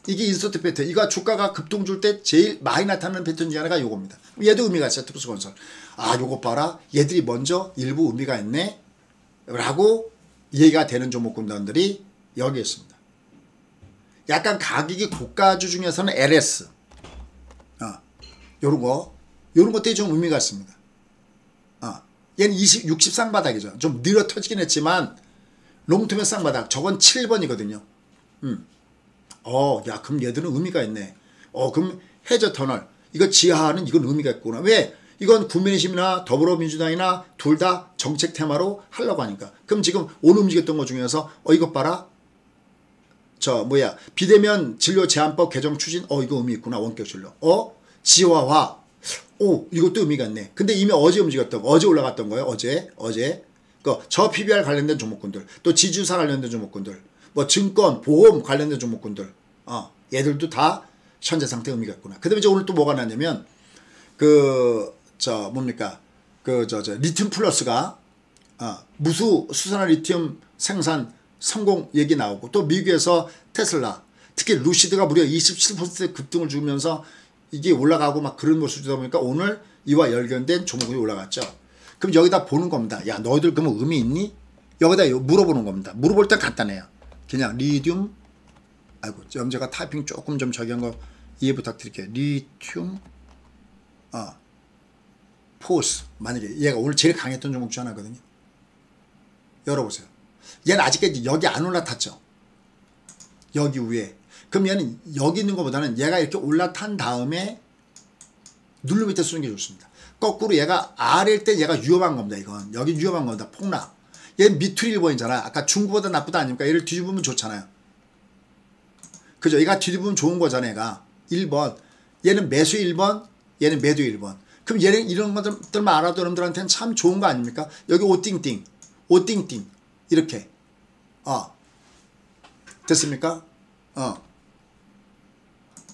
이게 인서트 패턴. 이거 주가가 급등 줄 때 제일 많이 나타나는 패턴 중에 하나가 요겁니다. 얘도 의미가 있어요. 특수건설. 아 요거 봐라. 얘들이 먼저 일부 의미가 있네. 라고 얘기가 되는 종목군단들이 여기 있습니다. 약간 가격이 고가주 중에서는 LS. 요런 것들이 좀 의미가 있습니다. 얘는 60 쌍바닥이죠. 좀 느려 터지긴 했지만 롱텀의 쌍바닥. 저건 7번이거든요. 야, 그럼 얘들은 의미가 있네. 그럼 해저 터널. 이거 지하하는 이건 의미가 있구나. 왜? 이건 국민의힘이나 더불어민주당이나 둘 다 정책 테마로 하려고 하니까. 그럼 지금 오늘 움직였던 것 중에서 이것 봐라. 비대면 진료 제한법 개정 추진. 이거 의미 있구나. 원격 진료. 지화화. 이것도 의미가 있네. 근데 이미 어제 움직였던 거. 어제 올라갔던 거예요. 어제. 저 PBR 관련된 종목군들. 또 지주사 관련된 종목군들. 뭐 증권, 보험 관련된 종목군들. 얘들도 다 현재 상태 의미가 있구나. 그 다음에 이제 오늘 또 뭐가 나냐면, 리튬 플러스가, 무수 수산화 리튬 생산 성공 얘기 나오고, 또 미국에서 테슬라, 특히 루시드가 무려 27% 급등을 주면서 이게 올라가고 막 그런 모습이다 보니까 오늘 이와 연결된 종목이 올라갔죠. 그럼 여기다 보는 겁니다. 야, 너희들 그러면 의미 있니? 여기다 물어보는 겁니다. 물어볼 땐 간단해요. 그냥 리튬, 제가 타이핑 조금 좀 저기 한 거 이해 부탁드릴게요. 리튬, 포스. 만약에 얘가 오늘 제일 강했던 종목 중 하나거든요. 열어보세요. 얘는 아직까지 여기 안 올라탔죠. 여기 위에. 그럼 얘는 여기 있는 것보다는 얘가 이렇게 올라탄 다음에 눌러 밑에 쓰는 게 좋습니다. 거꾸로 얘가 아래일 때 얘가 위험한 겁니다. 이건. 여기 위험한 겁니다. 폭락. 얘는 밑으로 1번이잖아. 아까 중국보다 나쁘다 아닙니까? 얘를 뒤집으면 좋잖아요. 그죠? 얘가 뒤집으면 좋은 거잖아요. 얘가. 1번. 얘는 매수 1번. 얘는 매도 1번. 그럼 얘는 이런 것들만 알아도 여러분들한테는 참 좋은 거 아닙니까? 여기 오띵띵. 오띵띵. 이렇게. 됐습니까?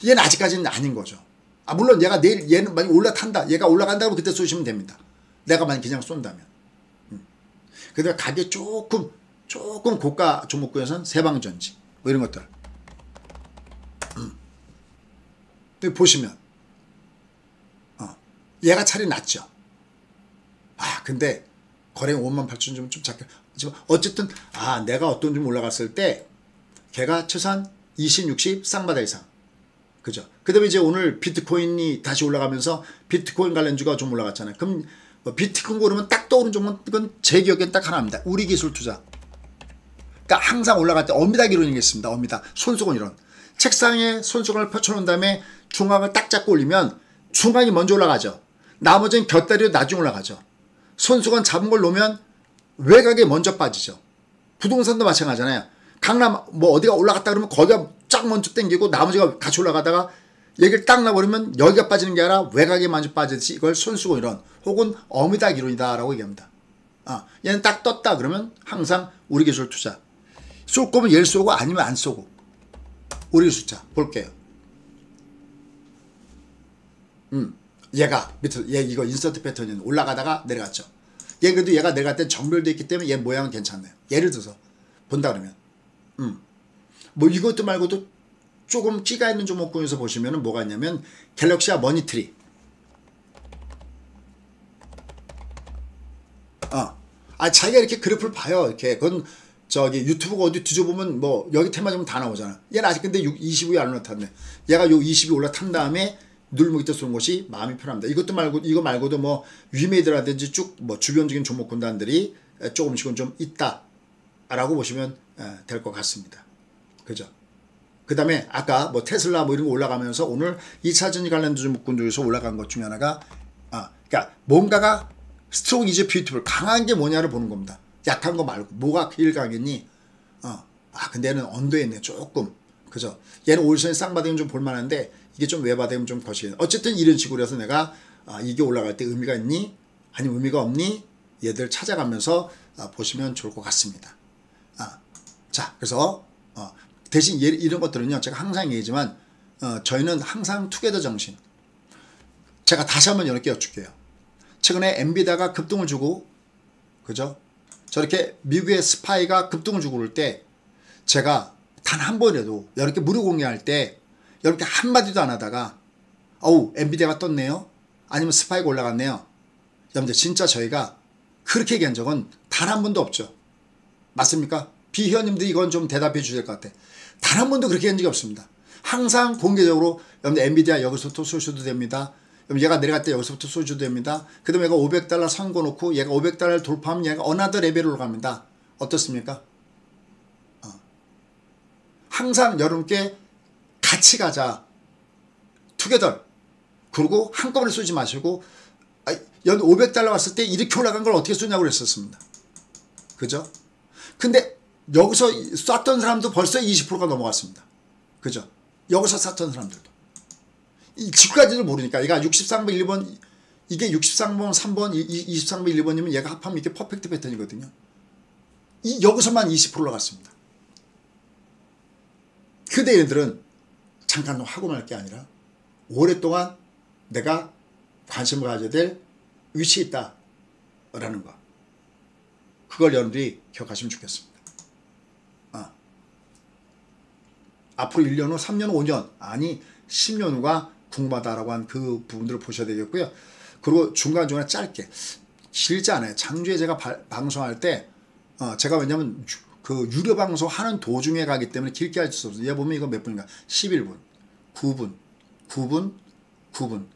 얘는 아직까지는 아닌 거죠. 물론 얘가 내일 얘는 만약 올라탄다. 얘가 올라간다고 그때 쏘시면 됩니다. 내가 만약 그냥 쏜다면. 그다음에 가격 조금 고가 종목군에서는 세방전지 뭐 이런 것들. 보시면 얘가 차라리 낫죠. 근데 거래가 58,000 좀 작게. 어쨌든 내가 어떤 좀 올라갔을 때 걔가 최소한 20, 60 쌍바닥 이상. 그죠? 그 다음에 이제 오늘 비트코인이 다시 올라가면서 비트코인 관련주가 좀 올라갔잖아요. 그럼 비트코인 고르면 딱 떠오르는 종목은 제 기억엔 딱 하나입니다. 우리기술투자. 그러니까 항상 올라갈 때 어미닭 이론이 있습니다. 어미닭. 손수건 이론. 책상에 손수건을 펼쳐놓은 다음에 중앙을 딱 잡고 올리면 중앙이 먼저 올라가죠. 나머지는 곁다리로 나중에 올라가죠. 손수건 잡은 걸 놓으면 외곽에 먼저 빠지죠. 부동산도 마찬가지잖아요. 강남 뭐 어디가 올라갔다 그러면 거기가 쫙 먼저 땡기고 나머지가 같이 올라가다가 얘기를 딱 놔버리면 여기가 빠지는 게 아니라 외곽에 먼저 빠지듯이 이걸 손수건 이론 혹은 어미닭 이론이다라고 얘기합니다. 얘는 딱 떴다 그러면 항상 우리기술 투자. 쏠 거면 얘를 쏘고 아니면 안 쏘고. 우리기술 투자 볼게요. 얘가 밑으로 얘 이거 인서트 패턴이 올라가다가 내려갔죠. 얘 그래도 얘가 내려갈 때 정렬되어 있기 때문에 얘 모양은 괜찮네요. 예를 들어서 본다 그러면 뭐 이것도 말고도 조금 끼가 있는 종목군에서 보시면 뭐가 있냐면 갤럭시와 머니트리. 자기가 이렇게 그래프를 봐요. 이렇게. 그건 저기 유튜브가 어디 뒤져보면 뭐 여기 테마점은 다 나오잖아. 얘는 아직 근데 20이 안 올라탔네. 얘가 요 20이 올라탄 다음에 눌목이 때 쏘는 것이 마음이 편합니다. 이거 말고도 뭐 위메이드라든지 쭉 뭐 주변적인 종목 군단들이 조금씩은 좀 있다라고 보시면 될 것 같습니다. 그죠? 그 다음에 아까 뭐 테슬라 뭐 이런 거 올라가면서 오늘 2차 전지 관련된 종목군들에서 올라간 것 중에 하나가 그러니까 뭔가가 스트롱 이즈 뷰티풀 강한 게 뭐냐를 보는 겁니다. 약한 거 말고 뭐가 제일 강했니? 근데 얘는 언더에 있네 조금. 그죠? 얘는 올 시즌 쌍바닥이면 좀 볼만한데 이게 좀 외바닥이면 좀 거시긴. 어쨌든 이런 식으로 해서 내가 이게 올라갈 때 의미가 있니? 아니면 의미가 없니? 얘들 찾아가면서 보시면 좋을 것 같습니다. 자, 그래서 대신 이런 것들은요, 제가 항상 얘기하지만 저희는 항상 투게더 정신. 제가 다시 한번 이렇게 여쭐게요. 최근에 엔비디아가 급등을 주고, 그죠? 저렇게 미국의 스파이가 급등을 주고 그럴 때 제가 단 한 번이라도 이렇게 무료 공개할 때 이렇게 한마디도 안 하다가 엔비디아가 떴네요. 아니면 스파이가 올라갔네요. 여러분들 진짜 저희가 그렇게 얘기한 적은 단 한 번도 없죠. 맞습니까? 비회원님들이 이건 좀 대답해 주실 것 같아. 단 한 번도 그렇게 한 적이 없습니다. 항상 공개적으로 여러분들 엔비디아 여기서부터 쏘셔도 됩니다. 얘가 내려갈 때 여기서부터 쏘셔도 됩니다. 그 다음에 얘가 $500 선거 놓고 얘가 $500 돌파하면 얘가 어나더 레벨로 갑니다. 어떻습니까? 항상 여러분께 같이 가자. 투게더. 그리고 한꺼번에 쏘지 마시고 여기 $500 왔을 때 이렇게 올라간 걸 어떻게 쏘냐고 그랬었습니다. 그죠? 근데 여기서 쐈던 사람도 벌써 20%가 넘어갔습니다. 그죠? 여기서 쐈던 사람들도. 이 집까지도 모르니까 얘가 63번 1번 이게 63번 3번 23번 1번이면 얘가 합하면 이게 퍼펙트 패턴이거든요. 여기서만 20% 올라갔습니다. 근데 얘들은 잠깐 하고 말 게 아니라 오랫동안 내가 관심을 가져야 될 위치에 있다라는 거. 그걸 여러분들이 기억하시면 좋겠습니다. 앞으로 1년 후, 3년 후, 5년, 아니 10년 후가 궁금하다라고 한 그 부분들을 보셔야 되겠고요. 그리고 중간중간에 짧게, 길지 않아요. 장주에 제가 방송할 때 제가 왜냐면 그 유료 방송 하는 도중에 가기 때문에 길게 할 수 없어요. 얘 보면 이거 몇 분인가? 11분, 9분, 9분, 9분,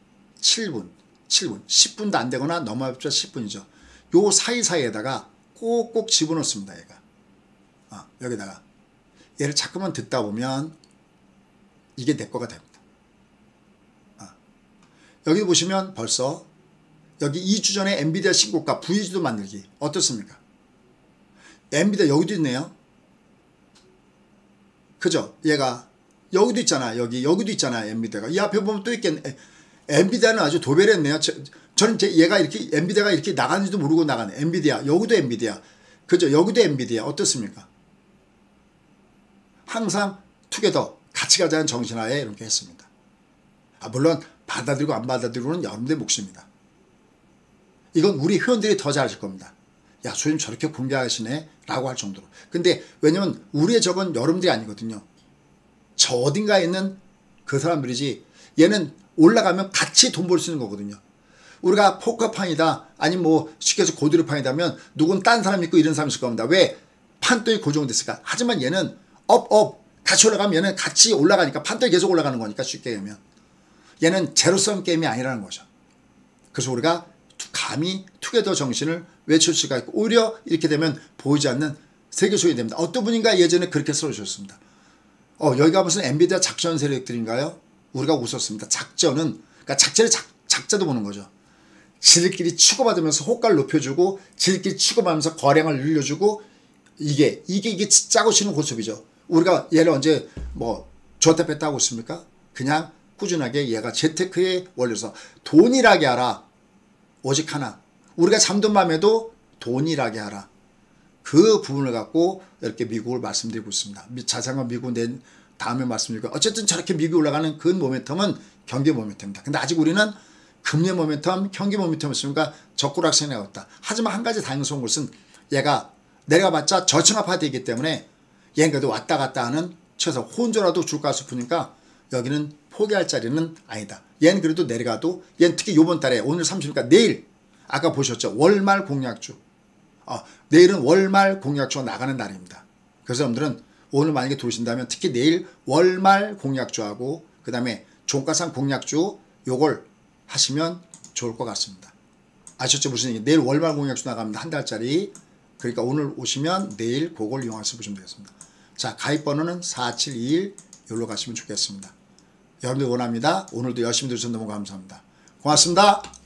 7분, 7분, 10분도 안 되거나 넘어봤자 10분이죠. 요 사이사이에다가 꼭꼭 집어넣습니다. 얘가. 여기다가. 얘를 자꾸만 듣다 보면 이게 내 거가 됩니다. 여기 보시면 벌써 여기 2주 전에 엔비디아 신고가 V지도 만들기 어떻습니까? 엔비디아 여기도 있네요. 그죠? 얘가 여기도 있잖아. 여기도 있잖아. 엔비디아가 이 앞에 보면 또 있겠네. 엔비디아는 아주 도배했네요. 저는 얘가 이렇게 엔비디아가 이렇게 나가는지도 모르고 나가네. 엔비디아 여기도 엔비디아. 그죠? 여기도 엔비디아 어떻습니까? 항상 투게더 같이 가자는 정신하에 이렇게 했습니다. 물론 받아들이고 안 받아들이고는 여러분들의 몫입니다. 이건 우리 회원들이 더 잘하실 겁니다. 야, 소님 저렇게 공개하시네 라고 할 정도로. 근데 왜냐면 우리의 적은 여러분들이 아니거든요. 저 어딘가에 있는 그 사람들이지 얘는 올라가면 같이 돈 벌 수 있는 거거든요. 우리가 포커판이다 아니면 뭐 쉽게 해서 고드르판이다면 누군 딴 사람 있고 이런 사람이 있을 겁니다. 왜? 판돈이 고정됐을까? 하지만 얘는 업 같이 올라가면 얘는 같이 올라가니까 판돈이 계속 올라가는 거니까 쉽게 얘기하면 얘는 제로섬 게임이 아니라는 거죠. 그래서 우리가 감히 투게더 정신을 외칠 수가 있고 오히려 이렇게 되면 보이지 않는 세계소이 됩니다. 어떤 분인가 예전에 그렇게 써주셨습니다. 여기가 무슨 엔비디아 작전 세력들인가요? 우리가 웃었습니다. 작전은 그러니까 작전의 작자도 보는 거죠. 지들끼리 치고받으면서 호가를 높여주고 지들끼리 치고받으면서 거량을 늘려주고 이게 짜고 치는 고수비죠. 우리가 얘를 언제 뭐 줬다 뺐다 하고 있습니까? 그냥 꾸준하게 얘가 재테크의 원리로서 돈이라게 하라. 오직 하나. 우리가 잠든 밤에도 돈이라게 하라. 그 부분을 갖고 이렇게 미국을 말씀드리고 있습니다. 자세한 건 미국 낸 다음에 말씀드리고 어쨌든 저렇게 미국이 올라가는 그 모멘텀은 경기 모멘텀입니다. 근데 아직 우리는 금리 모멘텀, 경기 모멘텀이 있으니까 적구락선에 왔다. 하지만 한 가지 다행스러운 것은 얘가 내려가봤자 저층 아파트이기 때문에 얘는 그래도 왔다 갔다 하는 최소 혼조라도 줄까 싶으니까 여기는 포기할 자리는 아니다. 얘는 그래도 내려가도 얘는 특히 요번 달에 오늘 30일이니까 내일 아까 보셨죠? 월말 공약주. 내일은 월말 공약주가 나가는 날입니다. 그래서 여러분들은 오늘 만약에 들어오신다면 특히 내일 월말 공약주하고 그 다음에 종가상 공약주 요걸 하시면 좋을 것 같습니다. 아셨죠? 무슨 얘기? 내일 월말 공약주 나갑니다. 한 달짜리. 그러니까 오늘 오시면 내일 그걸 이용해서 보시면 되겠습니다. 자, 가입 번호는 4721 여기로 가시면 좋겠습니다. 여러분들 원합니다. 오늘도 열심히 들으셔서 너무 감사합니다. 고맙습니다.